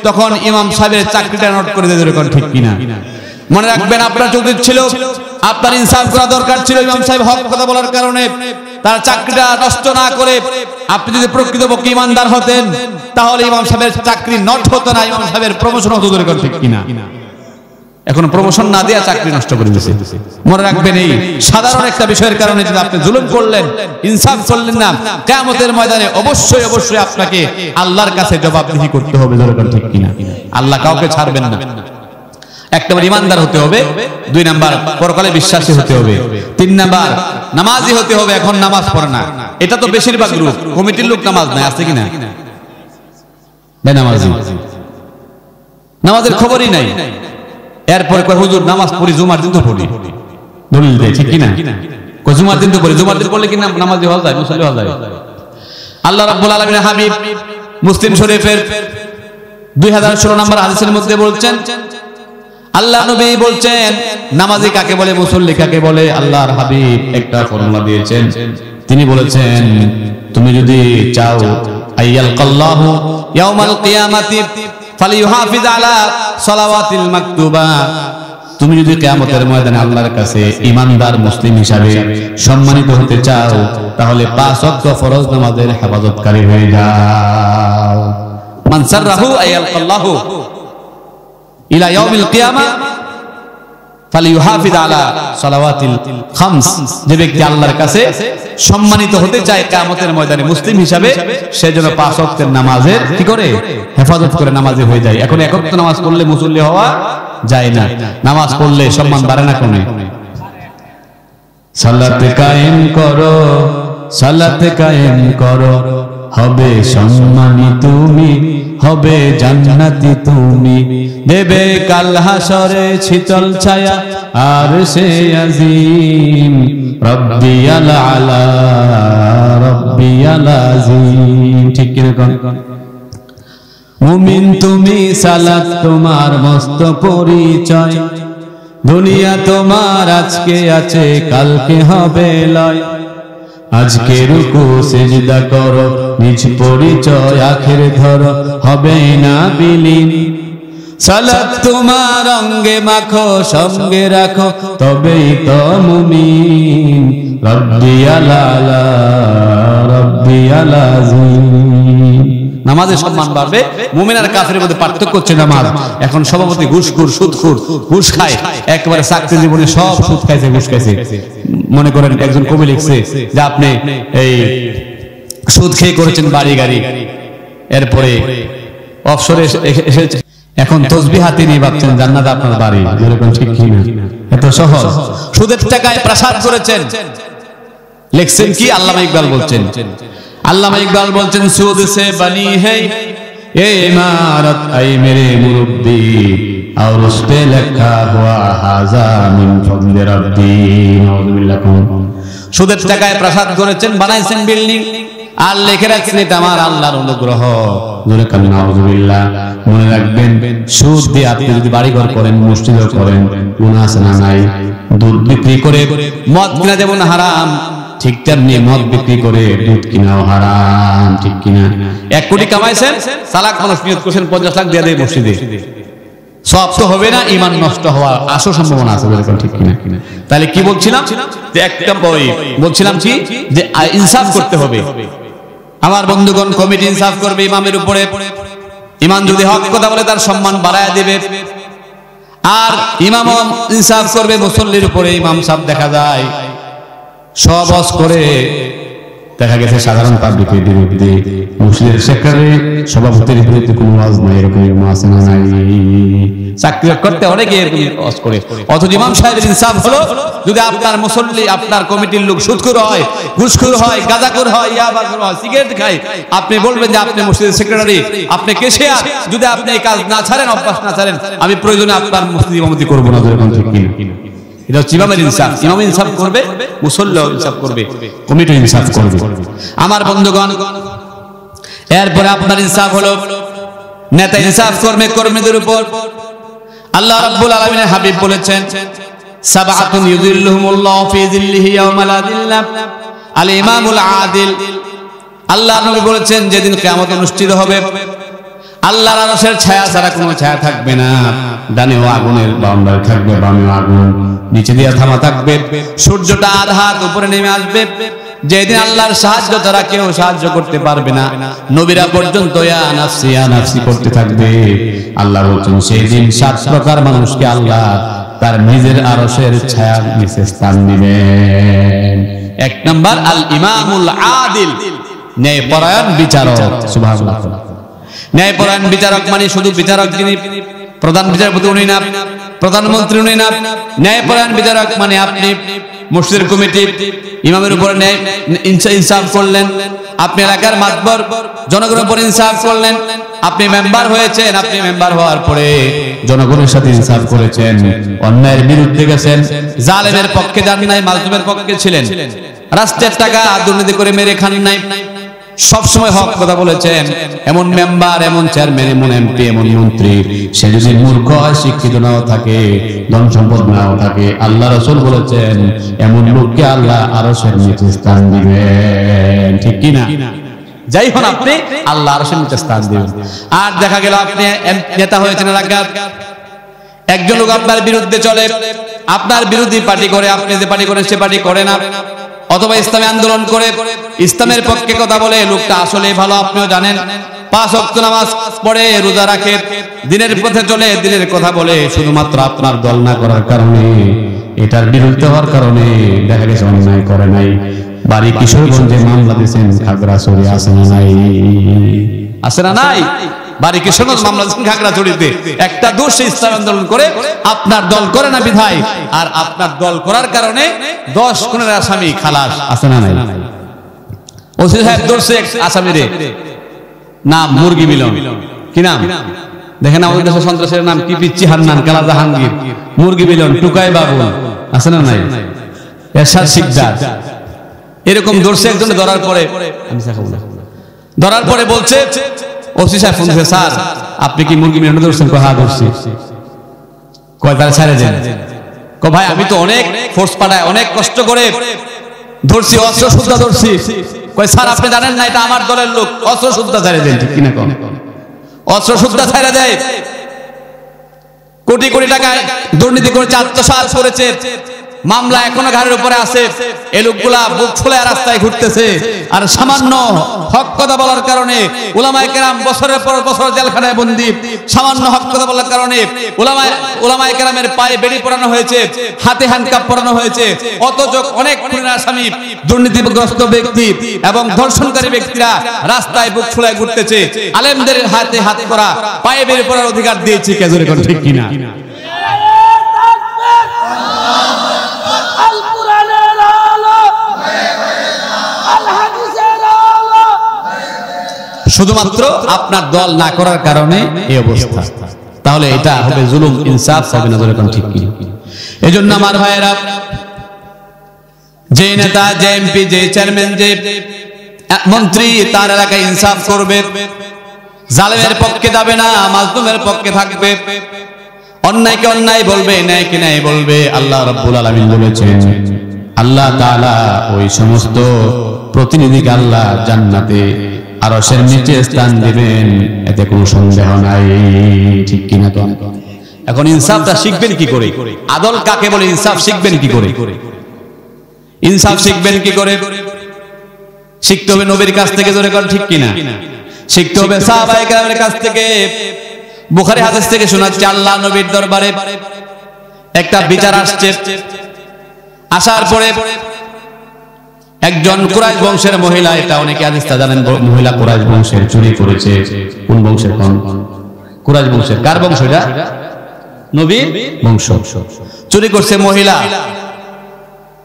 তখন ইমাম সাহেবের চাকরিটা নোট করে দিয়ে দেন, ঠিক কিনা? মনে রাখবেন, আপনার উচিত ছিল, আপনার ইনসাফ করা দরকার ছিল। ইমাম সাহেব হক কথা বলার কারণে তার চাকরিটা নষ্ট না করে আপনি যদি প্রকৃতপক্ষে ইমানদার হতেন, তাহলে ইমাম সাহেবের চাকরি নট হতো না, ইমাম সাহেবের প্রমোশন হতো, ঠিক কিনা? এখন প্রমোশন না দিয়ে চাকরি নষ্ট করে দিয়েছে। মনে রাখবেন, এই সাধারণ একটা বিষয়ের কারণে যদি আপনি জুলুম করলেন, ইনসাফ করলেন না, কিয়ামতের ময়দানে অবশ্যই অবশ্যই আপনাকে আল্লাহর কাছে জবাবদিহি করতে হবে, ঠিক কিনা? আল্লাহ কাউকে ছাড়বেন না। 1 নাম্বার ইমানদার হতে হবে, 2 নাম্বার পরকালে বিশ্বাসী হতে হবে, 3 নাম্বার নামাজি হতে হবে। এখন নামাজ পড়ে না, এটা তো বেশিরভাগ লোক, কমিটির লোক নামাজ নাই, আছে কিনা? বেনামাজি, নামাজের খবরই নাই। এরপরে কয় হুজুর নামাজ পড়ি, জুমার দিন তো পড়ি, দলিল দেয়, ঠিক কিনা? কয় জুমার দিন তো পড়ি, জুমার দিন পড়লে কি নামাজি হওয়া যায়, মুসল্লি হওয়া যায়? আল্লাহ রাব্বুল আলামিনের হাবিব মুসলিম শরীফের 2016 নম্বর হাদিসের মধ্যে বলছেন, আল্লাহ নবী বলছেন নামাজি কাকে বলে, মুসল্লি কাকে বলে। আল্লাহর হাবিব একটা ফর্মুলা দিয়েছেন, তিনি বলেছেন, তুমি যদি চাও আইয়াল কাল্লাহু ইয়াউমাল কিয়ামাতি ফালিইউহাফিজ আলা সালাওয়াতিল মাকতুবা তুমি যদি কিয়ামতের ময়দানে আল্লাহর কাছে ঈমানদার মুসলিম হিসাবে সম্মানিত হতে চাও তাহলে 5 ওয়াক্ত ফরজ নামাজের হেফাজতকারী হয়ে যাও। মান সাররাহু আয়ালকাল্লাহু ইলা ইয়াউমিল কিয়ামা ফালিয়ুহাফিজ আলা সালাওয়াতিল খামস, যে ব্যক্তি আল্লাহর কাছে সম্মানিত হতে চায় কিয়ামতের ময়দানে মুসলিম হিসাবে, সে যেন 5 ওয়াক্তের নামাজের কি করে হেফাজত করে নামাজি হয়ে যায়। এখন এক ওয়াক্ত নামাজ পড়লে মুসল্লি হওয়া যায় না, নামাজ পড়লে সম্মান বাড়ে না কমে? সালাত কায়েম করো, সালাত কায়েম করো, হবে সম্মানী তুমি, হবে জান্নাতি তুমি, দেবে কাল হাসরে শীতল ছায়া আর সে আজিম, রব্বিয়াল আলা রব্বিয়াল আজিম। ঠিক কি না? মুমিন তুমি, সালাত তোমার মস্ত পরিচয়, দুনিয়া তোমার আজকে আছে কালকে হবে লয়, আজকে রুকু সিজদা করো, নিজ পরিচয় আখের ধরো, হবে না বিলীন, সালাত তোমার অঙ্গে মাখো সঙ্গে রাখো, তবেই তো মুমিন, রব্বিয়াল আলা রব্বিয়াল আজিম। নামাজের সম্মান বাড়বে। মুমিন আর কাফেরের মধ্যে পার্থক্য হচ্ছে নামাজ। এখন সভাপতি ঘুষখোর, সুদখোর, ঘুষ খায়, একেবারে চাকরি জীবনে সব সুদ খাইছে, ঘুষ খাইছে। মনে করেন একজন কবি লিখছে যে আপনি এই সুদ খেয়ে করেছেন বাড়ি গাড়ি, এরপরে অবসরে এসেছে, এখন তসবিহ হাতে নিয়ে ভাবছেন জান্নাত আপনার বাড়ি। এরকম ঠিক কি না? এত সহজ। সুদের টাকায় প্রাসাদ করেছেন, লিখছেন কি? আল্লামা ইকবাল বলছেন, আল্লামা ইকবাল বলছেন, সুদ সে বনি है ये इमारत ऐ मेरे मुरब्बी, और उस पे लिखा हुआ हाजा मिन फضल रब्बी। नाउजुबिल्लाह। সুদের টাকায় প্রাসাদ করেছেন, বানাইছেন বিল্ডিং, আর লিখে রাখছেন এটা আমার আল্লাহর অনুগ্রহ। জোরে কান নাউজুবিল্লাহ। মনে রাখবেন, সুদ দিয়ে আপনি যদি বাড়িঘর করেন, মসজিদ করেন, গুনাহ আছে না নাই? দুধ বিক্রি করে মদ কিনা যেমন হারাম, ঠিক তেমনি মদ বিক্রি করে দুধ কিনাও হারাম। ঠিক কিনা? 1 কোটি কামাইছেন, সালাক মানুষ নিয়ত করছেন 50 লাখ দিয়ে দেয় মসজিদে, সব তো হবে না, ঈমান নষ্ট হওয়ার আশু সম্ভাবনা আছে। এরকম ঠিক কিনা? তাহলে কি বলছিলাম যে একটা বলছিলাম কি যে ইনসাফ করতে হবে। আমার বন্ধুগণ, কমিটি ইনসাফ করবে ইমামের উপরে। ইমাম যদি হক কথা বলে তার সম্মান বাড়ায় দেবে, আর ইমাম ইনসাফ করবে মুসল্লির উপরে। ইমাম সাহেব দেখা যায় সব ওয়াজ করে, দেখা গেছে সাধারণ পাবলিকের বিরুদ্ধে, মসজিদের সেক্রেটারি সভাপতির বিরুদ্ধে কোনো ওয়াজ নাই। এরকম আছে না নাই? চাকরি করতে অনেকে এরকম ওয়াজ করে, অথচ ইমাম সাহেবের ইনসাফ হলো যদি আপনার মুসল্লি, আপনার কমিটির লোক সুদখোর হয়, ঘুষখোর হয়, গাঁজাখোর হয়, ইয়াবাখোর হয়, সিগারেট খায়, আপনি বলবেন যে আপনি মসজিদের সেক্রেটারি, আপনি কেশিয়ার, যদি আপনি এই কাজ না ছাড়েন, অভ্যাস না ছাড়েন, আমি প্রয়োজনে আপনার মসজিদ ইমামতি করবো না। এরকম ঠিক কিনা? এটা হচ্ছে ইমামের ইনসাফ। ইমাম ইনসাফ করবে, মুসল্লিও ইনসাফ করবে, কমিটি ইনসাফ করবে। আমার বন্ধুগণ, এরপরে আপনার ইনসাফ হলো নেতা ইনসাফ করবে কর্মীদের উপর। আল্লাহ রাব্বুল আলামিনের হাবিব বলেছেন, সাবআতুন ইউযিল্লুহুমুল্লাহু ফি যিল্লিহি ইয়াওমা লা যিল্লা আল ইমামুল আদিল। আল্লাহর নবী বলেছেন, যেদিন কিয়ামত অনুষ্ঠিত হবে, আল্লাহর আরশের ছায়া ছাড়া কোনো ছায়া থাকবে না। ডানেও আগুনের বাউন্ডারি থাকবে, বামেও আগুন, নিচে দিয়ে থামা থাকবে, সূর্যটা আধ হাত উপরে নেমে আসবে। যেদিন আল্লাহর সাহায্য ছাড়া কেউ সাহায্য করতে পারবে না, নবীরা পর্যন্ত ইয়া নাফসি করতে থাকবে। আল্লাহ বলছেন, সেই দিন 7 প্রকার মানুষকে আল্লাহ তার নিজের আরশের ছায়ার নিচে স্থান দিবেন। 1 নাম্বার আল ইমামুল আদিল, ন্যায়পরায়ণ বিচারক। সুবহানাল্লাহ। ন্যায়পরায়ণ বিচারক মানে শুধু বিচারক যিনি প্রধান বিচারপতি উনি না, প্রধানমন্ত্রী উনি না। ন্যায়পরায়ণ বিচারক মানে আপনি মসজিদের কমিটি ইমামের উপর ন্যায় ইনসাফ করলেন, আপনি এলাকার মাতবর জনগণের উপর ইনসাফ করলেন, আপনি মেম্বার হয়েছেন, আপনি মেম্বার হওয়ার পরে জনগণের সাথে ইনসাফ করেছেন, অন্যায়ের বিরুদ্ধে গেছেন, জালেমের পক্ষে যান নাই, মাজলুমের পক্ষে ছিলেন, রাষ্ট্রের টাকা দুর্নীতি করে মেরে খান নাই, সব সময় হক কথা বলেছেন। এমন মেম্বার, এমন চেয়ারম্যান, এমন এমপি, এমন মন্ত্রী, সে যদি মূর্খ হয়, শিক্ষিত নাও থাকে, ধন সম্পদ নাও থাকে, আল্লাহ রাসূল বলেছেন এমন লোককে আল্লাহ আরশের নিচে স্থান দিবেন। ঠিক কি না? যাই হন আপনি, আল্লাহ আরশের নিচে স্থান দিবেন। আর দেখা গেল আপনি নেতা হয়েছেন এলাকার, একজন লোক আপনার বিরুদ্ধে চলে, আপনার বিরোধী পার্টি করে, আপনি যে পার্টি করেন সে পার্টি করে না, অথবা ইসলামী আন্দোলন করে ইসলামের পক্ষে কথা বলে, লোকটা আসলে ভালো আপনিও জানেন, 5 ওয়াক্ত নামাজ পড়ে, রোজা রাখে, দিনের পথে চলে, দিনের কথা বলে, শুধুমাত্র আপনার দল না করার কারণে, এটার বিরুদ্ধে হওয়ার কারণে দেখা গেছে অন্যায় করে নাই, বাড়ি কিশোরগঞ্জে মামলা দিয়েছেন, খাগড়াছড়ি আছে না নাই? আছে না নাই? বাড়ি কিশোরগঞ্জ মামলা দিয়েছেন খাগড়াছড়িতে, একটা দোষ ইসলাম আন্দোলন করে আপনার দল করে না বিধায়, আর আপনার দল করার কারণে 10 খুনের আসামি খালাস। আছে না নাই? ওসি সাহেব ধরছে আসামিরে, নাম মুরগি মিলন, কি নাম দেখেন, আমাদের দেশের সন্ত্রাসের নাম কি, পিচ্চি হান্নান, কালা জাহাঙ্গীর, মুরগি মিলন, টুকাই বাবু, আছে না নাই? এরশাদ শিকদার, এরকম ধরছে একজন। ধরার পরে বলছে, ওসি সাহেব ফোন দিয়েছে, স্যার আপনি কি মুরগি মিলন ধরছেন? হ্যাঁ ধরছি। কয় তারা ছেড়ে দেন। ভাই আমি তো অনেক ফোর্স পাঠায়, অনেক কষ্ট করে ধরছি, অস্ত্র শুদ্ধা ধরছি। কয় স্যার আপনি জানেন না এটা আমার দলের লোক, অস্ত্র শুদ্ধা ছেড়ে দেন। ঠিক কিনা? অস্ত্র শুদ্ধা ছেড়ে দেয়, কোটি কোটি টাকায় দুর্নীতি করেছে, আত্মসাৎ করেছে, মামলা এখনো ঘাড়ের উপরে আছে। এই লোকগুলা বুক ফুলে রাস্তায় ঘুরতেছে, আর সামান্য হক কথা বলার কারণে উলামায়ে কেরাম বছরের পর বছর জেলখানায় বন্দী। সামান্য হক কথা বলার কারণে উলামায়ে কেরামের পায়ে বেড়ি পরানো হয়েছে, হাতে হ্যান্ডকাপ পরানো হয়েছে। অথচ অনেক খুনের আসামি, দুর্নীতিগ্রস্ত ব্যক্তি এবং ধর্ষণকারী ব্যক্তিরা রাস্তায় বুক ফুলে ঘুরতেছে। আলেমদের হাতে হাত করা, পায়ে বেড়ি পরার অধিকার দিয়েছি কে? জোরে কোন ঠিক কিনা? শুধুমাত্র আপনার দল না করার কারণে এই অবস্থা। তাহলে এটা হবে জুলুম, ইনসাফ হবে না। যেরকম ঠিক কি? এজন্য আমার ভাইয়েরা, যে নেতা, যে এমপি, যে চেয়ারম্যান, যে মন্ত্রী তার এলাকায় ইনসাফ করবে, জালেমের পক্ষে যাবে না, মাজলুমের পক্ষে থাকবে, অন্যায়কে অন্যায় বলবে, ন্যায়কে ন্যায় বলবে। আল্লাহ রাব্বুল আলামিন বলেছেন, আল্লাহ তাআলা ওই সমস্ত প্রতিনিধিকে আল্লাহ জান্নাতে আরশের নিচে স্থান দিবেন, এতে কোনো সন্দেহ নাই। ঠিক কিনা? এখন ইনসাফটা শিখবেন কি করে? আদল কাকে বলে? ইনসাফ শিখবেন কি করে? ইনসাফ শিখবেন কি করে? শিখতে হবে নবীর কাছ থেকে। জোরে কোন ঠিক কিনা? শিখতে হবে সাহাবায়ে কেরামের কাছ থেকে। বুখারী হাদিস থেকে শোনাচ্ছে, আল্লাহ নবীর দরবারে একটা বিচার আসছে। আসার পরে একজন কুরাইশ বংশের মহিলা, এটা অনেকে হাদিসটা জানেন, মহিলা কুরাইশ বংশের, চুরি করেছে। কোন বংশের? কুরাইশ বংশের। কার বংশ এটা? নবীর বংশ। চুরি করছে মহিলা।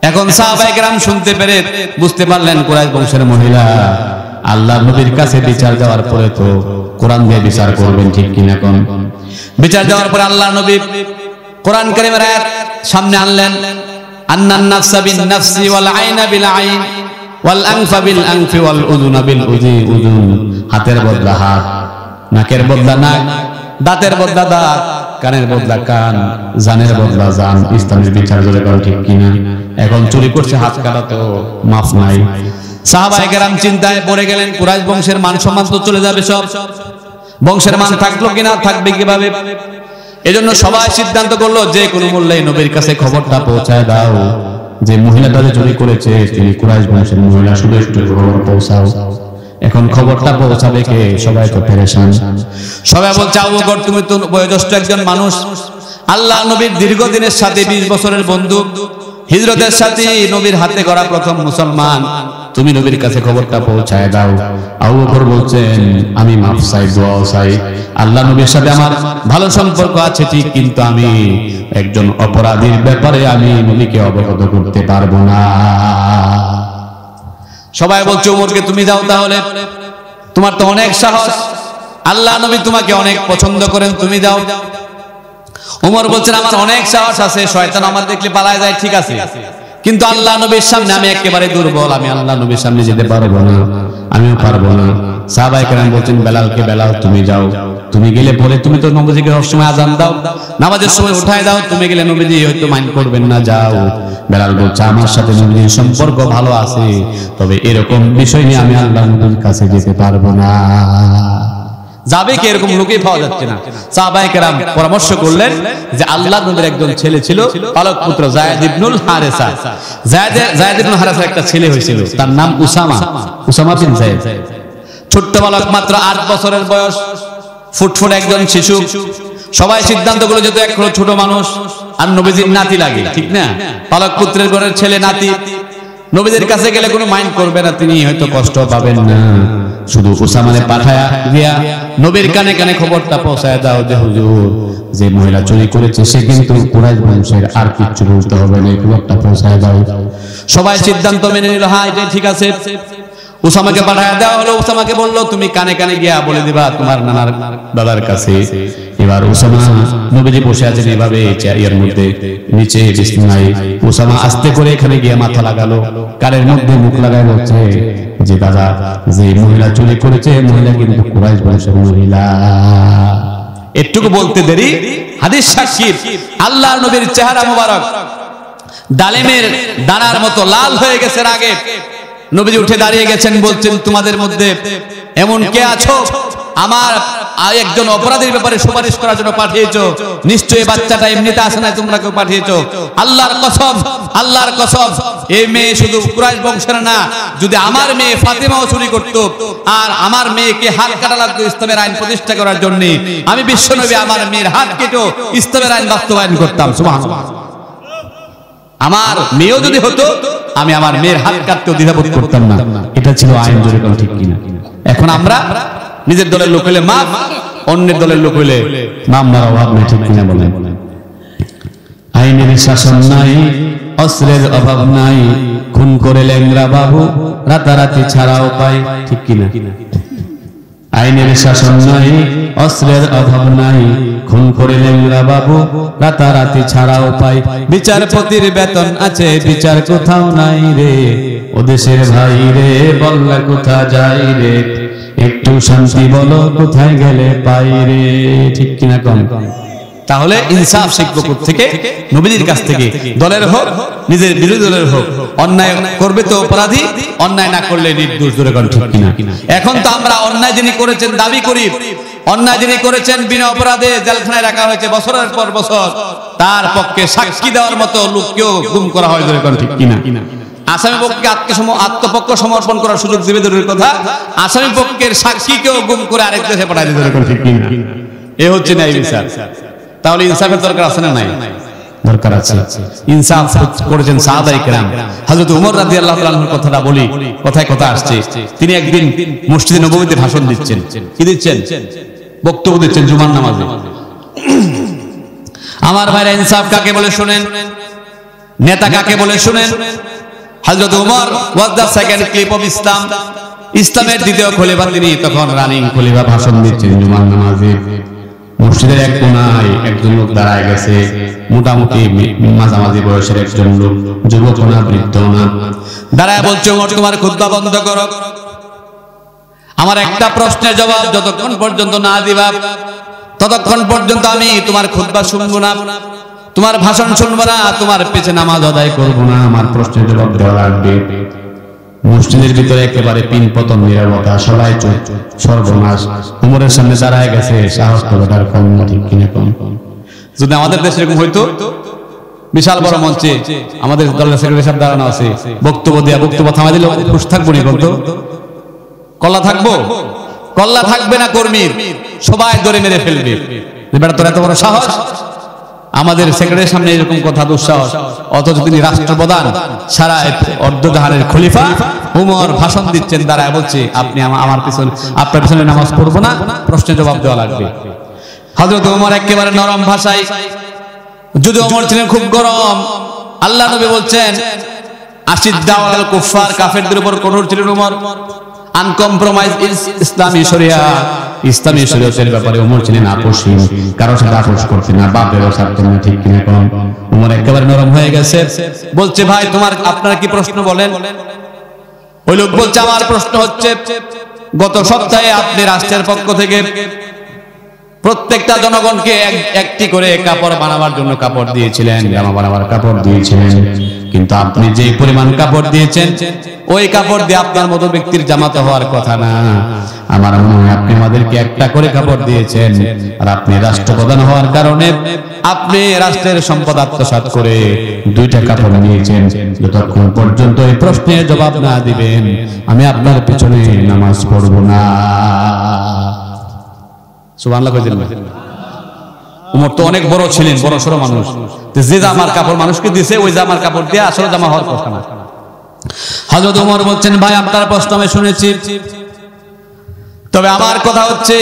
এখন সাহাবায়ে কেরাম শুনতে পেরে বুঝতে পারলেন কুরাইশ বংশের মহিলা। আল্লাহ নবীর কাছে বিচার দেওয়ার পরে তো কোরআন দিয়ে বিচার করবেন। ঠিক কিনা? কোন বিচার দেওয়ার পরে আল্লাহ নবী কোরআন কারীমের আয়াত সামনে আনলেন, আন্নান নাফসা বিন নাফসি ওয়াল আইনা বিল আইন ওয়াল আনফা বিল আনফি ওয়াল উযুনা বিল উযুন। হাতের বদলা হাত, নাকের বদলা নাক, দাঁতের বদলা দাঁত, কানের বদলা কান, জানের বদলা জান। ইসলামের বিচার জোরে করে ঠিক কিনা? এখন চুরি করছে, হাত কাটা তো মাফ নাই। সাহাবায়ে কেরাম চিন্তায় পড়ে গেলেন, কুরাইশ বংশের মান সম্মান তো চলে যাবে সব। বংশের মান থাকলো কিনা, থাকবে কিভাবে? এজন্য সবাই সিদ্ধান্ত করলো, যে কোনো মূল্যে নবীর কাছে খবরটা পৌঁছায় দাও, যে মহিলাটা যে চুরি করেছে তিনি কুরাইশ বংশের মহিলা, শুধু একটু খবর পৌঁছাও। এখন খবরটা পৌঁছাবে কে? সবাই তো পেরেশান। সবাই বলছে, আবু বকর তুমি তো বয়োজ্যেষ্ঠ একজন মানুষ, আল্লাহ নবীর দীর্ঘদিনের সাথে, 20 বছরের বন্ধু, হিজরতের সাথে, নবীর হাতে গড়া প্রথম মুসলমান, তুমি নবীর কাছে খবরটা পৌঁছায় দাও। আবু বকর বলছেন, আমি মাফ চাই, দোয়া চাই। আল্লাহ নবীর সাথে আমার ভালো সম্পর্ক আছে ঠিক, কিন্তু আমি একজন অপরাধীর ব্যাপারে আমি নবীকে অবগত করতে পারবো না। সবাই বলছে, ওমরকে তুমি যাও তাহলে, তোমার তো অনেক সাহস, আল্লাহ নবী তোমাকে অনেক পছন্দ করেন, তুমি যাও। ওমর বলছেন, আমার অনেক সাহস আছে, শয়তান আমার দেখলে পালায় যায়, ঠিক আছে, কিন্তু আল্লাহ নবীর সামনে আমি একেবারে দুর্বল, আমি আল্লাহ নবীর সামনে যেতে পারবো না, আমিও পারবো না। সাহাবায়ে কেরাম বলছেন, বেলালকে, বেলাল তুমি যাও, তুমি গেলে পরে তুমি তো নবীজিকে সবসময় আযান দাও, নামাজের সময় উঠায় দাও, তুমি গেলে নবীজি হয়তো মাইন্ড করবেন না, যাও। বেলাল বলছে, আমার সাথে নবীজির সম্পর্ক ভালো আছে, তবে এরকম বিষয় নিয়ে আমি আল্লাহ নবীর কাছে যেতে পারবো না। যাবে কি এরকম লোকই পাওয়া যাচ্ছে না। সাহাবায়ে কেরাম পরামর্শ করলেন যে আল্লাহর নবীর একজন ছেলে ছিল পালক পুত্র যায়েদ ইবনুল হারেসা। যায়েদ ইবনুল হারেসার একটা ছেলে হয়েছিল, তার নাম উসামা বিন যায়েদ। ছোট্ট বালক, মাত্র 8 বছরের বয়স, ফুটফুট একজন শিশু। সবাই সিদ্ধান্ত করলো যেহেতু এক ছোট মানুষ আর নবীজির নাতি লাগে, ঠিক না? পালক পুত্রের ঘরের ছেলে, নাতি, নবীদের কাছে গেলে কোনো মাইন্ড করবে না, তিনি হয়তো কষ্ট পাবেন না। শুধু উসামানে পাঠায়া দিয়া নবীর কানে কানে খবরটা পৌঁছায় দাও যে হুজুর, যে মহিলা চুরি করেছে সে কিন্তু কুরাইশ বংশের, আর কিচ্ছু বলতে হবে না, এই খবরটা পৌঁছায় দাও। সবাই সিদ্ধান্ত মেনে নিল, হ্যাঁ এটাই ঠিক আছে। উসামাকে পাঠায় দেওয়া হলো। উসামাকে বললো তুমি কানে কানে গিয়া বলে দিবা তোমার নানার দাদার কাছে। এবার উসামা, নবীজি বসে আছেন এভাবে চেয়ারের মধ্যে নিচে বিছানায়। উসামা আস্তে করে এখানে গিয়ে মাথা লাগালো, কানের মধ্যে মুখ লাগায় বলছে যে দাদা, যে মহিলা চুরি করেছে মহিলা কিন্তু কুরাইশ বংশের মহিলা। এটুকু বলতে দেরি হাদিস সাক্ষী আল্লাহর নবীর চেহারা মোবারক ডালিমের দানার মতো লাল হয়ে গেছে রাগে। নবীজি উঠে দাঁড়িয়ে গেছেন, বলছেন তোমাদের মধ্যে এমন কে আছো আমার একজন অপরাধীর ব্যাপারে সুপারিশ করার জন্য পাঠিয়েছো? নিশ্চয়ই বাচ্চাটা এমনিতে আসে না, তোমরা কেউ পাঠিয়েছো। আল্লাহর কসম, আল্লাহর কসম, এই মেয়ে শুধু কুরাইশ বংশের না, যদি আমার মেয়ে ফাতেমাও চুরি করতো আর আমার মেয়েকে হাত কাটা লাগতো ইসলামের আইন প্রতিষ্ঠা করার জন্য, আমি বিশ্বনবী আমার মেয়ের হাত কেটে ইসলামের আইন বাস্তবায়ন করতাম। সুবহানাল্লাহ। আমার মেয়েও যদি হতো আমি আমার মেয়ের হাত কাটতেও দ্বিধাবোধ করতাম না। এটা ছিল আইন, জোরে কোন ঠিক কিনা? এখন আমরা নিজের দলের লোক হইলে মাফ, অন্যের দলের লোক হইলে মামলার অভাব নেই, ঠিক কিনা বলেন? আইনের শাসন নাই, অস্ত্রের অভাব নাই, খুন করে ল্যাংরা বাবু রাতারাতি ছাড়া উপায়, ঠিক কিনা? আইনের শাসন নাই, অস্ত্রের অভাব নাই, খুন করে ল্যাংরা বাবু রাতারাতি ছাড়া উপায়। বিচারপতির বেতন আছে, বিচার কোথাও নাই রে, ও দেশের ভাই রে বললা কোথা যাই রে, একটু শান্তি বলো কোথায় গেলে পাই রে, ঠিক কিনা কম? তাহলে ইনসাফ শিখবো থেকে? নবীর কাছ থেকে। দলের হোক নিজের বিরোধী দলের হোক, অন্যায় করবে তো অপরাধী, অন্যায় না করলে নির্দোষ, জোরে কোন ঠিক কিনা? এখন তো আমরা অন্যায় যিনি করেছেন দাবি করি, অন্যায় যিনি করেছেন বিনা অপরাধে জেলখানায় রাখা হয়েছে বছরের পর বছর, তার পক্ষে সাক্ষী দেওয়ার মতো লোককেও গুম করা হয়, জোরে কোন ঠিক কিনা? আসামি পক্ষে আত্মপক্ষ সমর্পণ করার সুযোগ দিবে দূরের কথা, আসামি পক্ষের সাক্ষীকেও গুম করে আরেক দেশে পাঠায় দিবে, জোরে কোন ঠিক কিনা? এ হচ্ছে ন্যায় বিচার। তাহলে ইনসাফের দরকার আছে না নাই? দরকার আছে। ইনসাফ করেছেন সাহাবায়ে কেরাম। হযরত ওমর রাদিয়াল্লাহু তাআলা আনহুর কথাটা বলি, কথায় কথা আসছে। তিনি একদিন মসজিদে নববীতে ভাষণ দিচ্ছেন। কি দিচ্ছেন? বক্তব্য দিচ্ছেন জুমার নামাজে। আমার ভাইরা, ইনসাফ কাকে বলে শুনেন, নেতা কাকে বলে শুনেন। হযরত Omar was the second caliph of Islam, ইসলামের দ্বিতীয় খলিফা তিনি, তখন রানিং খলিফা ভাষণ দিচ্ছেন জুমার নামাজে। মসজিদের এক কোনায় একজন লোক দাঁড়ায় গেছে, মোটামুটি মাঝামাঝি বয়সের একজন লোক, যুবক না বৃদ্ধ না, দাঁড়ায় বলছে ওমর তোমার খুতবা বন্ধ করো, আমার একটা প্রশ্নের জবাব যতক্ষণ পর্যন্ত না দিবা ততক্ষণ পর্যন্ত আমি তোমার খুতবা শুনবো না, তোমার ভাষণ শুনবো না, তোমার পেছনে নামাজ আদায় করবো না, আমার প্রশ্নের জবাব দেওয়া লাগবে। মসজিদের ভিতরে একেবারে পিন পতন নীরবতা, সবাই চুপ, সর্বনাশ। ওমরের সামনে দাঁড়ায় গেছে, সাহস করে তার কম না, ঠিক কিনা কম? যদি আমাদের দেশে এরকম হইতো, বিশাল বড় মঞ্চে আমাদের দলের সেক্রেটারি সাহেব দাঁড়ানো আছে, বক্তব্য দেয়া, বক্তব্য থামাই দিলে খুশ থাকবো নি? বলতো কল্লা থাকবো? কল্লা থাকবে না কর্মীর, সবাই ধরে মেরে ফেলবে। বেটা তোর এত বড় সাহস, আমাদের সেক্রেটারির সামনে এরকম কথা, দুঃসাহস, অথচ তিনি রাষ্ট্রপ্রধান, সারা অর্ধজাহানের খলিফা ওমর ভাষণ দিচ্ছেন, দাঁড়ায় বলছে আপনি আমার পিছনে, আপনার পিছনে নামাজ পড়বো না, প্রশ্নের জবাব দেওয়া লাগবে। হযরত ওমর একেবারে নরম ভাষায়, যদি ওমর ছিলেন খুব গরম, আল্লাহ নবী বলছেন আশিদ্দাউ আলাল কুফার, কাফেরদের উপর কঠোর ছিলেন ওমর। আনকম্প্রোমাইজ ইসলামী শরিয়া, ইসলামী শরীয়তের ব্যাপারে ওমর ছিলেন আপোষহীন, কারোর সাথে আপোষ করতেন না, বাপেরও ছাড়তেন না, ঠিক কিনা কম? ওমর একেবারে নরম হয়ে গেছে, বলছে ভাই আপনারা কি প্রশ্ন বলেন? ওই লোক বলছে আমার প্রশ্ন হচ্ছে, গত সপ্তাহে আপনি রাষ্ট্রের পক্ষ থেকে প্রত্যেকটা জনগণকে একটি করে কাপড় বানাবার জন্য কাপড় দিয়েছিলেন, জামা বানাবার কাপড় দিয়েছিলেন, কিন্তু আপনি যে পরিমাণ কাপড় দিয়েছেন ওই কাপড় দিয়ে আপনার মতো ব্যক্তির জামা তো হওয়ার কথা না। আমার মনে হয় আপনি আমাদেরকে একটা করে কাপড় দিয়েছেন, আর আপনি রাষ্ট্রপ্রধান হওয়ার কারণে আপনি রাষ্ট্রের সম্পদ আত্মসাৎ করে 2টা কাপড় নিয়েছেন। যতক্ষণ পর্যন্ত এই প্রশ্নের জবাব না দিবেন আমি আপনার পিছনে নামাজ পড়ব না। সুবহানাল্লাহ কইলেন। উমর তো অনেক বড় ছিলেন, বড় সড়ো মানুষ, যে জামার কাপড় মানুষকে দিয়েছে ওই জামার কাপড় দিয়ে আসলে জামা হওয়ার কথা না। হযরত ওমর বলছেন, ভাই আপনার প্রশ্ন আমি শুনেছি, তবে আমার কথা হচ্ছে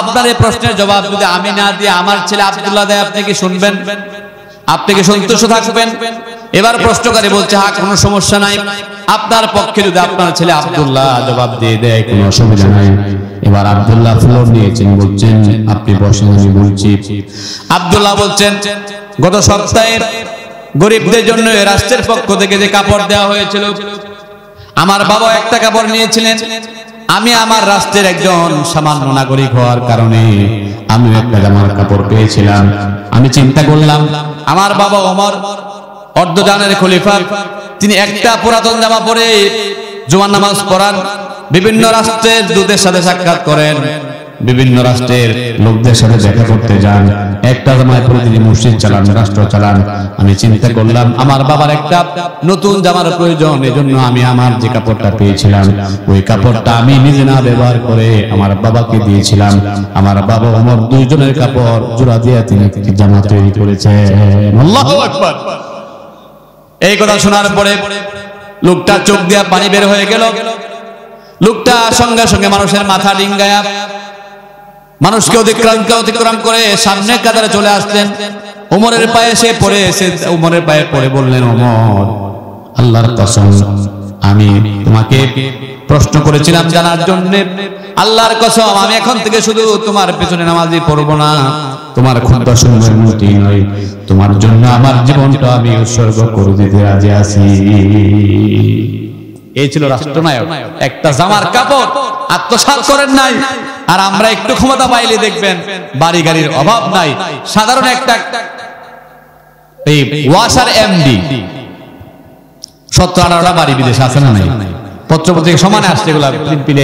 আপনার এই প্রশ্নের জবাব যদি আমি না দিয়ে আমার ছেলে আব্দুল্লাহ দেয় আপনি কি শুনবেন? আপনি কি সন্তুষ্ট থাকবেন? এবার প্রশ্নকারী বলছে, হ্যাঁ কোনো সমস্যা নাই, আপনার পক্ষে যদি আপনার ছেলে আব্দুল্লাহ জবাব দিয়ে দেয় কোনো অসুবিধা নাই। এবার আব্দুল্লাহ ফ্লোর নিয়েছেন, বলছেন আপনি বসেন আমি বলছি। আব্দুল্লাহ বলছেন, গত সপ্তাহে গরিবদের জন্য রাষ্ট্রের পক্ষ থেকে যে কাপড় দেওয়া হয়েছিল, আমার বাবা একটা কাপড় নিয়েছিলেন, আমি আমার রাষ্ট্রের একজন সামান্য নাগরিক হওয়ার কারণে আমি একটা জামার কাপড় পেয়েছিলাম। আমি চিন্তা করলাম আমার বাবা ওমর অর্ধজানের খলিফা, তিনি একটা পুরাতন জামা পরে জুমার নামাজ পড়ান, বিভিন্ন রাষ্ট্রের দূতের সাথে সাক্ষাৎ করেন, বিভিন্ন রাষ্ট্রের লোকদের সাথে দেখা করতে যান, একটা জামায় পরে তিনি মসজিদ চালান, রাষ্ট্র চালান। আমি চিন্তা করলাম আমার বাবার একটা নতুন জামার প্রয়োজন, এজন্য আমি আমার যে কাপড়টা পেয়েছিলাম ওই কাপড়টা আমি নিজে না ব্যবহার করে আমার বাবাকে দিয়েছিলাম। আমার বাবা ওমর 2 জনের কাপড় জোড়া দিয়ে তিনি জামা তৈরি করেছেন। আল্লাহু আকবার। এই কথা শোনার পরে লোকটা চোখ দিয়ে পানি বের হয়ে গেল। লোকটা সঙ্গে সঙ্গে মানুষের মাথা ডিঙ্গায়া মানুষকে অতিক্রম করে সামনে কাতারে চলে আসলেন। ওমরের পায়ে সে পড়ে এসে ওমরের পায়ে পড়ে বললেন, ওমর আল্লাহর কসম আমি তোমাকে প্রশ্ন করেছিলাম জানার জন্য, আল্লাহর কসম আমি এখন থেকে শুধু তোমার পেছনে নামাজই পড়বো না, তোমার ক্ষুদ্র সময়ের মতি নয়, তোমার জন্য আমার জীবনটা আমি উৎসর্গ করে দিতে রাজি আছি। এই ছিল রাষ্ট্রনায়ক, একটা জামার কাপড় আত্মসাৎ করেন নাই। আর আমরা একটু ক্ষমতা পাইলে দেখবেন বাড়ি গাড়ির অভাব নাই, সাধারণ একটা এই ওয়াসার এমডি 17-18টা বাড়ি বিদেশে আছে না নাই? পত্রপত্রিকা সমানে আসছে, এগুলা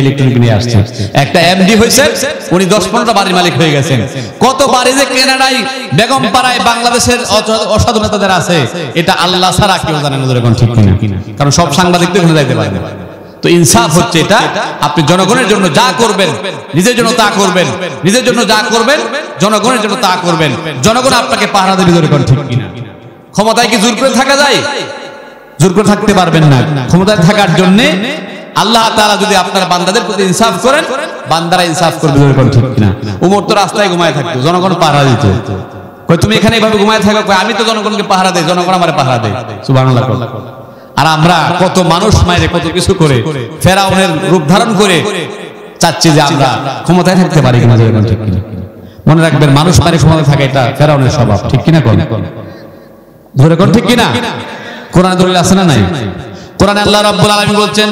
ইলেকট্রনিক নিয়ে আসছে। একটা এমডি হয়েছে, উনি 10-15টা বাড়ির মালিক হয়ে গেছেন। কত বাড়ি যে কানাডায় বেগম পাড়ায় বাংলাদেশের অসাধু নেতাদের আছে, এটা আল্লাহ ছাড়া কেউ জানে না, এরকম ঠিক কিনা? কারণ সব সাংবাদিক তো এখানে যাইতে পারে না। তো ইনসাফ হচ্ছে এটা, আপনি জনগণের জন্য যা করবেন নিজের জন্য তা করবেন, নিজের জন্য যা করবেন জনগণের জন্য তা করবেন। জনগণ আপনাকে পাহারা দেবে, এরকম ঠিক কিনা? ক্ষমতায় কি জোর করে থাকা যায়? জোর করে থাকতে পারবেন না। ক্ষমতায় থাকার জন্য আল্লাহ তাআলা যদি আপনার বান্দাদের প্রতি ইনসাফ করেন, বান্দারা ইনসাফ করবে, এরকম ঠিক কিনা? ওমর তো রাস্তায় ঘুমায় থাকতো, জনগণ পাহারা দিত। কই তুমি এখানে এইভাবে ঘুমায় থাকো? কই আমি তো জনগণকে পাহারা দেই, জনগণ আমারে পাহারা দেয়। সুবহানাল্লাহ। আর আমরা কত মানুষ মাইরে কত কিছু করে ফেরাউনের রূপ ধারণ করে চাচ্ছি যে আমরা ক্ষমতায় থাকতে পারি কিনা, এরকম ঠিক কিনা? মনে রাখবেন মানুষ মাইরে ক্ষমতায় থাকা এটা ফেরাউনের স্বভাব, ঠিক কিনা? কোন ধরে কোন ঠিক কিনা? কোরআনে দলিল আছে না নাই? কোরআনে আল্লাহ রাব্বুল আলামিন বলছেন,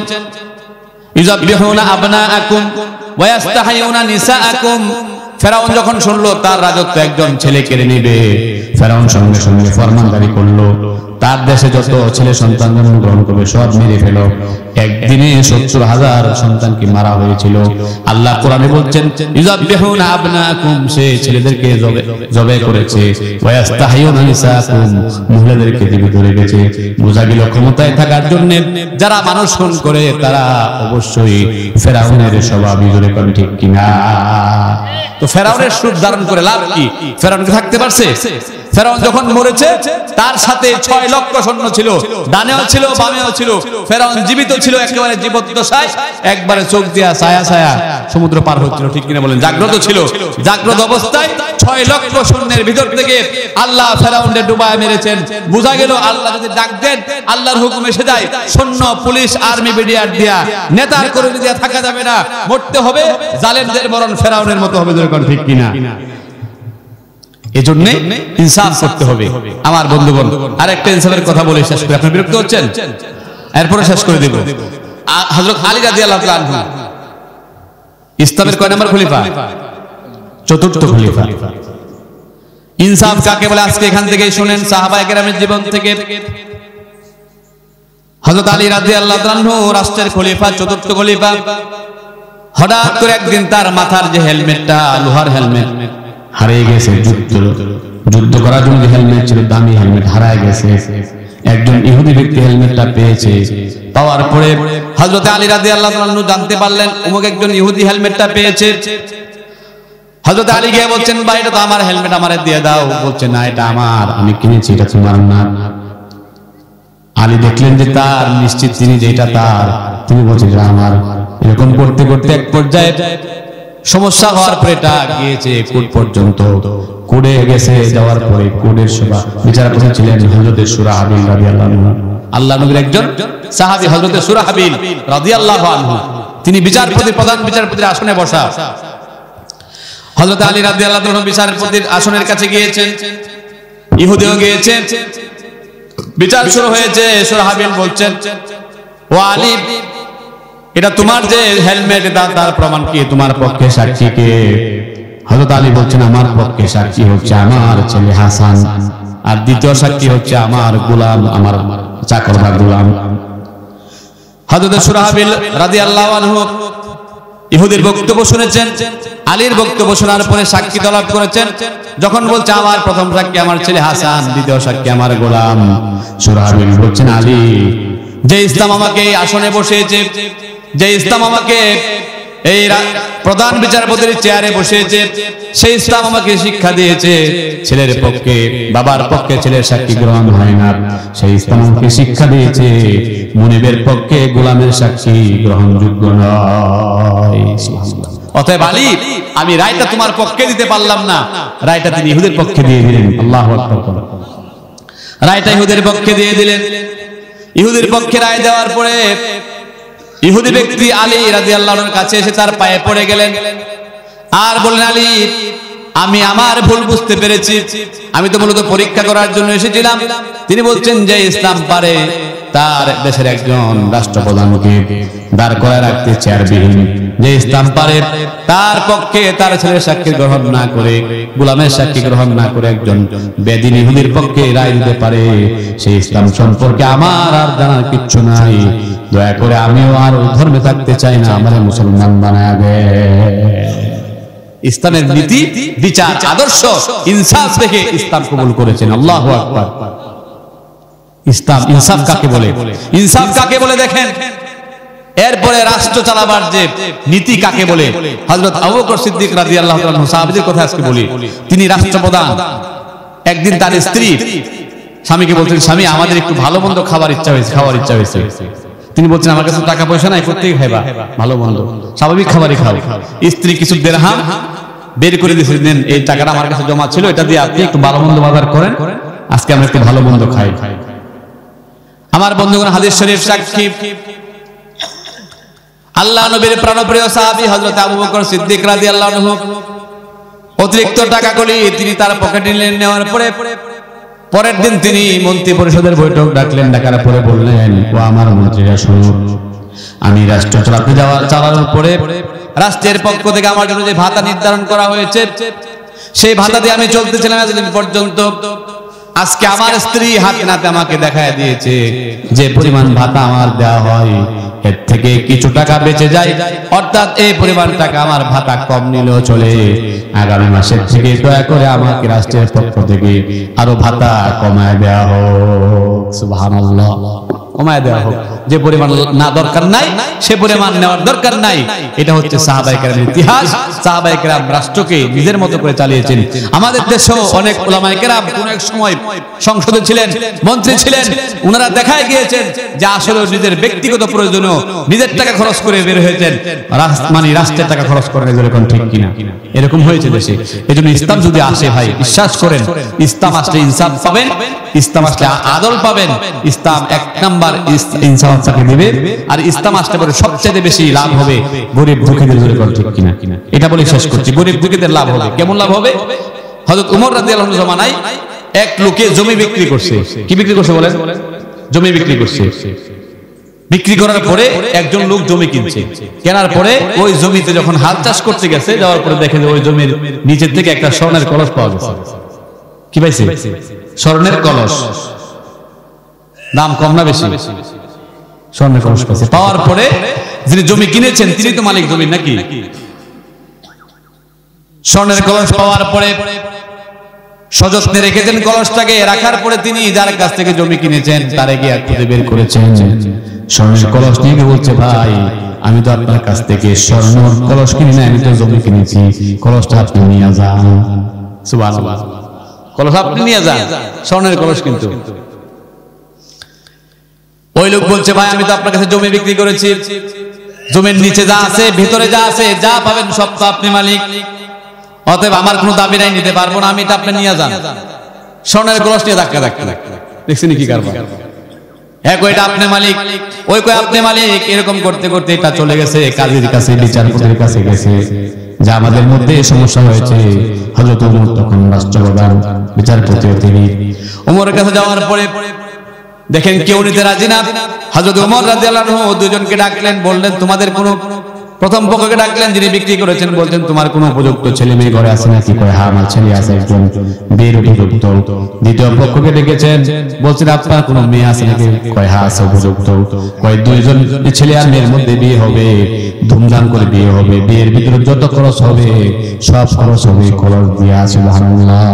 ইযাববিহুনা আবনাআকুম ওয়া ইস্তাহয়ুনা নিসাআকুম। ফেরাউন যখন শুনলো তার রাজত্ব একজন ছেলে কেড়ে নেবে, ফেরাউন সঙ্গে সঙ্গে ফরমানদারি করলো, তার দেশে যত ছেলে সন্তান জন্মগ্রহণ করবে সব মেরে ফেলো। একদিনে 70,000 সন্তানকে মারা হয়েছিল। আল্লাহ কোরআনে বলছেন, ইযাববিহুনা আবনাআকুম, সে ছেলেদেরকে জবাই করেছে, ওয়া ইস্তাহয়ুনা নিসাআকুম, মহিলাদেরকে জীবিত রেখেছে। বোঝা গেল ক্ষমতায় থাকার জন্য যারা মানুষ খুন করে তারা অবশ্যই ফেরাউনের স্বভাবই, জোরে কোন ঠিক কিনা? তো ফেরাউনের রূপ ধারণ করে লাভ কি? ফেরাউন কি থাকতে পারছে? ফেরাউন যখন মরেছে তার সাথে 6 লক্ষ সৈন্য ছিল, ডানেও ছিল বামেও ছিল। ফেরাউন জীবিত ছিল, একেবারে জীবদ্দশায়, একবারে চোখ দিয়া ছায়া ছায়া সমুদ্র পার হচ্ছিল, ঠিক কিনা বলেন? জাগ্রত ছিল, জাগ্রত অবস্থায় 6 লক্ষ সৈন্যের ভিতর থেকে আল্লাহ ফেরাউনকে ডুবায় মেরেছেন। বোঝা গেল আল্লাহ যদি ডাক দেন আল্লাহর হুকুম এসে যায়, সৈন্য পুলিশ আর্মি বিডিআর দিয়া নেতার কর্মী দিয়া থাকা যাবে না, মরতে হবে, জালেমদের মরণ ফেরাউনের মতো হবে, ঠিক কিনা? এজন্য ইনসাফ করতে হবে আমার বন্ধুগণ। আরেকটা ইনসাফের কথা বলে শেষ করে, আপনি বিরক্ত হচ্ছেন? এরপরে শেষ করে দেব। হযরত আলী রাদিয়াল্লাহু তাআলা আনহু ইসলামের কয় নাম্বার খলিফা? 4র্থ খলিফা। ইনসাফ কাকে বলে আজকে এখান থেকেই শুনেন সাহাবায়ে কেরামের জীবন থেকে। হযরত আলী রাদিয়াল্লাহু তাআলা আনহু রাষ্ট্রের খলিফা, 4র্থ খলিফা। হঠাৎ করে একদিন তার মাথার যে হেলমেটটা, লোহার হেলমেট হারিয়ে গেছে। যুদ্ধ করার জন্য যে হেলমেট ছিল, দামি হেলমেট হারায় গেছে। একজন ইহুদি ব্যক্তি হেলমেটটা পেয়েছে। পাওয়ার পরে হযরত আলী রাদিয়াল্লাহু আনহু জানতে পারলেন অমুক একজন ইহুদি হেলমেটটা পেয়েছে। হযরত আলী গিয়ে বলছেন, ভাই এটা তো আমার হেলমেট, আমারে দিয়ে দাও। বলছে, না এটা আমার, আমি কিনেছি, এটা তোমার না। আলী দেখলেন যে তার নিশ্চিত তিনি যেটা তার, তিনি বলছেন এটা আমার। এরকম করতে করতে এক পর্যায়ে সমস্যা হওয়ার পরে এটা গিয়েছে কোর্ট পর্যন্ত। কোর্টে গেছে, যাওয়ার পরে কোর্টের সভা বিচারপতি ছিলেন হযরত সুরাহাবিল রাদিয়াল্লাহু আনহু, আল্লাহ নবীর একজন সাহাবী হযরত সুরাহাবিল রাদিয়াল্লাহু আনহু। তিনি বিচারপতি, প্রধান বিচারপতির আসনে বসা। হযরত আলী রাদিয়াল্লাহু আনহু বিচারপতির আসনের কাছে গিয়েছেন, ইহুদিও গিয়েছেন। বিচার শুরু হয়েছে। সুরাহাবিল বলছেন, ও আলী, এটা তোমার যে হেলমেট, এটা তার প্রমাণ কি? তোমার পক্ষে সাক্ষী কে? হযরত আলী বলছেন, আমার পক্ষে সাক্ষী হচ্ছে আমার ছেলে হাসান, আর দ্বিতীয় সাক্ষী হচ্ছে আমার গোলাম, আমার চাকর বা গোলাম। হযরত সুরাহাবিল রাদিয়াল্লাহু আনহু ইহুদির বক্তব্য শুনেছেন, আলীর বক্তব্য শোনার পরে সাক্ষী তলব করেছেন। যখন বলছে আমার প্রথম সাক্ষী আমার ছেলে হাসান, দ্বিতীয় সাক্ষী আমার গোলাম, সুরাহাবিল বলছেন, আলী, যে ইসলাম আমাকে এই আসনে বসিয়েছে, যে ইসলাম আমাকে এই প্রধান বিচারপতির চেয়ারে বসিয়েছে, সেই ইসলাম আমাকে শিক্ষা দিয়েছে ছেলের পক্ষে, বাবার পক্ষে ছেলের সাক্ষী গ্রহণ হয় না। সেই ইসলাম আমাকে শিক্ষা দিয়েছে মুনিবের পক্ষে গোলামের সাক্ষী গ্রহণযোগ্য নয়। অতএব আলী, আমি রায়টা তোমার পক্ষে দিতে পারলাম না, রায়টা তিনি ইহুদের পক্ষে দিয়ে দিলেন। আল্লাহু আকবার। রায়টা ইহুদের পক্ষে দিয়ে দিলেন। ইহুদের পক্ষে রায় দেওয়ার পরে ইহুদি ব্যক্তি আলী রাদিয়াল্লাহু আনহুর কাছে এসে তার পায়ে পড়ে গেলেন আর বললেন, আলী, আমি আমার ভুল বুঝতে পেরেছি, আমি তো মূলত পরীক্ষা করার জন্য এসেছিলাম। তিনি বলছেন যে ইসলাম পারে তার দেশের একজন রাষ্ট্রপ্রধানকে দাঁড় করায় রাখতে চেয়ারবিহীন, যে ইসলাম পারে তার পক্ষে তার ছেলের সাক্ষী গ্রহণ না করে, গোলামের সাক্ষী গ্রহণ না করে একজন বেদিন ইহুদির পক্ষে রায় দিতে পারে, সেই ইসলাম সম্পর্কে আমার আর জানার কিচ্ছু নাই। দয়া করে আমিও আর ওই ধর্মে থাকতে চাই না, আমার মুসলমান বানায় দেয়। ইসলামের নীতি, বিচার, আদর্শ, ইনসাফ দেখে ইসলাম কবুল করেছেন। আল্লাহু আকবার। ইসলাম ইনসাফ কাকে বলে? ইনসাফ কাকে বলে দেখেন। এরপরে রাষ্ট্র চালাবার যে নীতি কাকে বলে? হযরত আবু বকর সিদ্দিক রাদিয়াল্লাহু তাআলা সাহাবীদের কথা আজকে বলি। তিনি রাষ্ট্রপ্রধান। একদিন তার স্ত্রী স্বামীকে বলছেন, স্বামী, আমাদের একটু ভালো মন্দ খাওয়ার ইচ্ছা হয়েছে। তিনি বলছেন, আমার কাছে টাকা পয়সা নাই, কোত্থেকে খাইবা ভালো মন্দ? স্বাভাবিক খাবারই খাও। স্ত্রী কিছু দিরহাম বের করে দিয়েছিলেন, এই টাকাটা আমার কাছে জমা ছিল, এটা দিয়ে আপনি একটু ভালো মন্দ বাজার করেন, আজকে আমরা একটু ভালো মন্দ খাই। আমার বন্ধুগণ, হাদিস শরীফ সাক্ষী, আল্লাহ নবীর প্রাণপ্রিয় সাহাবী হযরত আবু বকর সিদ্দিক রাদিয়াল্লাহু আনহু অতিরিক্ত টাকা কলি তিনি তার পকেটে নেওয়ার পরে পরের দিন তিনি মন্ত্রী পরিষদের বৈঠক ডাকলেন। ডাকার পরে বললেন, ও আমার মন্ত্রীরা শুনুন, আমি রাষ্ট্র চালানোর পরে রাষ্ট্রের পক্ষ থেকে আমার জন্য যে ভাতা নির্ধারণ করা হয়েছে, সেই ভাতা দিয়ে আমি চলতেছিলাম এতদিন পর্যন্ত। আজকে আমার স্ত্রী হাতে নাতে আমাকে দেখায় দিয়েছে যে পরিমাণ ভাতা আমার দেওয়া হয়, এর থেকে কিছু টাকা বেঁচে যায়, অর্থাৎ এই পরিমাণ টাকা আমার ভাতা কম নিলেও চলে। আগামী মাসের থেকে দয়া করে আমাকে রাষ্ট্রের পক্ষ থেকে আরো ভাতা কমায় দেওয়া হোক। সুবহানাল্লাহ। কমায় দেওয়া হোক, যে পরিমাণ না দরকার নাই সে পরিমাণ নেওয়ার দরকার নাই। এটা হচ্ছে সাহাবায়ে কেরামের ইতিহাস। সাহাবায়ে কেরাম রাষ্ট্রকে নিজের মতো করে চালিয়েছেন। আমাদের দেশেও অনেক উলামায়ে কেরাম কোন এক সময় সংসদে ছিলেন, মন্ত্রী ছিলেন, ওনারা দেখায় গিয়েছেন যে আসলে নিজের ব্যক্তিগত প্রয়োজনে নিজের টাকা খরচ করে বের হয়েছেন, মানে রাষ্ট্রের টাকা খরচ করেন। এরকম ঠিক কিনা? এরকম হয়েছে দেশে। এজন্য ইসলাম যদি আসে, ভাই বিশ্বাস করেন, ইসলাম আসলে ইনসাফ পাবেন, ইসলাম আসলে আদল পাবেন। ইসলাম এক নাম্বার ইনসাফ আপনাকে দিবে। আর ইসলাম আসলে পরে সবচেয়ে বেশি লাভ হবে গরিব দুঃখীদের। ঠিক কিনা? এটা বলে শেষ করছি। গরিব দুঃখীদের লাভ হবে। কেমন লাভ হবে? হযরত ওমর রাদিয়াল্লাহু আনহু জামানায় এক লোকে জমি বিক্রি করছে। কি বিক্রি করছে বলেন? জমি বিক্রি করছে। বিক্রি করার পরে একজন লোক জমি কিনছে। কেনার পরে ওই জমিতে যখন হাল চাষ করতে গেছে, যাওয়ার পরে দেখে যে ওই জমির নিচের থেকে একটা স্বর্ণের কলস পাওয়া গেছে। কি পাইছে? স্বর্ণের কলস। দাম কম না বেশি? স্বর্ণের কলস পাইছে। পাওয়ার পরে যিনি জমি কিনেছেন তিনি তো মালিক জমি নাকি? স্বর্ণের কলস পাওয়ার পরে সযত্নে রেখেছেন কলসটাকে, রাখার পরে তিনি যার কাছ থেকে জমি কিনেছেন তারে গিয়ে খুঁজে বের করেছেন। স্বর্ণের কলস নিয়ে বলছে, ভাই আমি তো আপনার কাছ থেকে স্বর্ণের কলস কিনি না, আমি তো জমি কিনেছি, কলসটা আপনি নিয়ে যান। সুবহানাল্লাহ, কলস আপনি নিয়ে যান, স্বর্ণের কলস কিন্তু। ওই লোক বলছে, ভাই আমি তো আপনার কাছে জমি বিক্রি করেছি, জমির নিচে যা আছে ভিতরে যা আছে যা পাবেন সব তো আপনি মালিক, অতএব আমার কোনো দাবি নাই, নিতে পারবো না, আমি এটা আপনি নিয়ে যান। স্বর্ণের কলস নিয়ে ধাক্কা ধাক্কা দেখছেন কি কারবার? এক ওইটা আপনি মালিক, ওই কই আপনি মালিক, এরকম করতে করতে এটা চলে গেছে কাজীর কাছে, বিচারপতির কাছে গেছে যে আমাদের মধ্যে সমস্যা হয়েছে। হযরত ওমর তখন রাষ্ট্রপ্রধান, বিচারপতিও তিনি। ওমরের কাছে যাওয়ার পরে দেখেন কেউ নিতে রাজি না। হযরত ওমর রাদিয়াল্লাহু আনহু দুজনকে ডাকলেন, বললেন তোমাদের কোনো, প্রথম পক্ষকে ডাকলেন যিনি বিক্রি করেছেন, বলছেন তোমার কোনো উপযুক্ত ছেলে মেয়ে ঘরে আছে নাকি? কয় হ্যাঁ আমার ছেলে আছে একজন, বিয়ের উপযুক্ত। দ্বিতীয় পক্ষকে ডেকেছেন, বলছেন আপনার কোনো মেয়ে আছে নাকি? কয় হ্যাঁ আছে উপযুক্ত। কয় দুইজন ছেলে আর মেয়ের মধ্যে বিয়ে হবে, ধুমধাম করে বিয়ে হবে, বিয়ের ভিতরে যত খরচ হবে সব খরচ হবে কলস দিয়া। সুবহানাল্লাহ।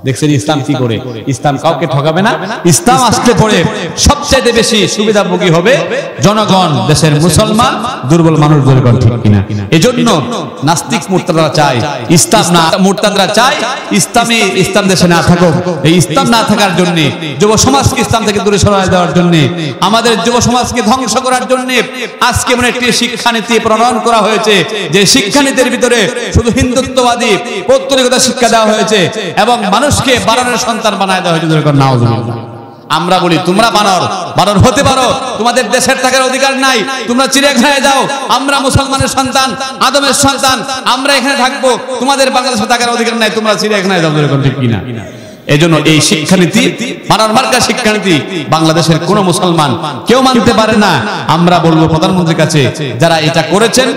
দেখছেন ইসলাম কি করে? ইসলাম কাউকে ঠকাবে না। ইসলাম আসলে পরে সবচেয়ে বেশি সুবিধাভোগী হবে জনগণ, দেশের মুসলমান, দুর্বল মানুষ জনগণ, ঠিক কিনা? এজন্য নাস্তিক মুরতাদরা চায় ইসলাম না, মুরতাদরা চায় ইসলাম দেশে না থাকুক। এই ইসলাম না থাকার জন্য, যুব সমাজকে ইসলাম থেকে দূরে সরায় দেওয়ার জন্য, আমাদের যুব সমাজকে ধ্বংস করার জন্য আজকে এমন একটি শিক্ষানীতি প্রণয়ন করা হয়েছে যে শিক্ষানীতির ভিতরে শুধু হিন্দুত্ববাদী পৌত্তলিকতা শিক্ষা দেওয়া হয়েছে এবং মানুষকে বানরের সন্তান বানায় দেওয়া হয়েছে। নাউজুবিল্লাহ। আমরা বলি তোমরা বানর হতে পারো, তোমাদের দেশের থাকার অধিকার নাই, তোমরা চিড়িয়াখানায় যাও, আমরা মুসলমানের সন্তান, আদমের সন্তান, আমরা এখানে থাকবো, তোমাদের বাংলাদেশে থাকার অধিকার নাই, তোমরা চিড়িয়াখানায় যাও, ঠিক কিনা? এজন্য এই শিক্ষানীতি, বানর মার্কা শিক্ষানীতি বাংলাদেশের কোন মুসলমান কেউ মানতে পারে না। আমরা বলবো প্রধানমন্ত্রীর কাছে, যারা এটা করেছেন,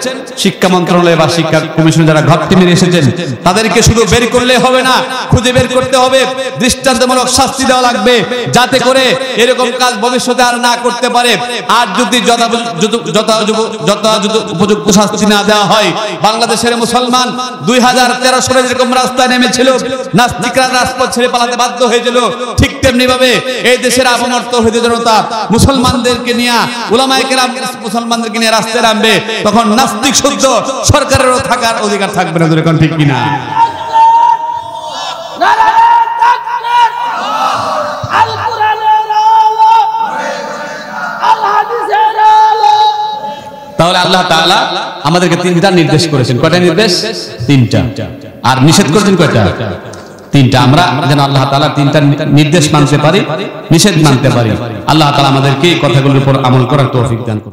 শিক্ষা মন্ত্রণালয় বা শিক্ষা কমিশন যারা ঘাটতি মেরে এসেছেন, তাদেরকে শুধু বের করলে হবে না, খুঁজে বের করতে হবে, দৃষ্টান্তমূলক শাস্তি দেওয়া লাগবে, যাতে করে এরকম কাজ ভবিষ্যতে আর না করতে পারে। আর যদি যথাযথ উপযুক্ত শাস্তি না দেওয়া হয়, বাংলাদেশের মুসলমান 2013 সালে যেরকম রাস্তায় নেমেছিল, নাস্তিকরা রাজপথ ছেড়ে পালাতে বাধ্য হয়েছিল, ঠিক তেমনি ভাবে এই দেশের আপামর তৌহিদি জনতা মুসলমানদেরকে নিয়ে, উলামায়ে কেরাম মুসলমানদেরকে নিয়ে রাস্তায় নামবে, তখন নাস্তিক শুদ্ধ সরকারেরও থাকার অধিকার থাকবে না। এখন ঠিক কিনা? তাহলে আল্লাহ তাআলা আমাদেরকে তিনটা নির্দেশ করেছেন। কয়টা নির্দেশ? তিনটা। আর নিষেধ করেছেন কয়টা? তিনটা। আমরা যেন আল্লাহ তাআলা তিনটা নির্দেশ মানতে পারি, নিষেধ মানতে পারি। আল্লাহ তাআলা আমাদেরকে এই কথাগুলোর উপর আমল করার তৌফিক দান করুন।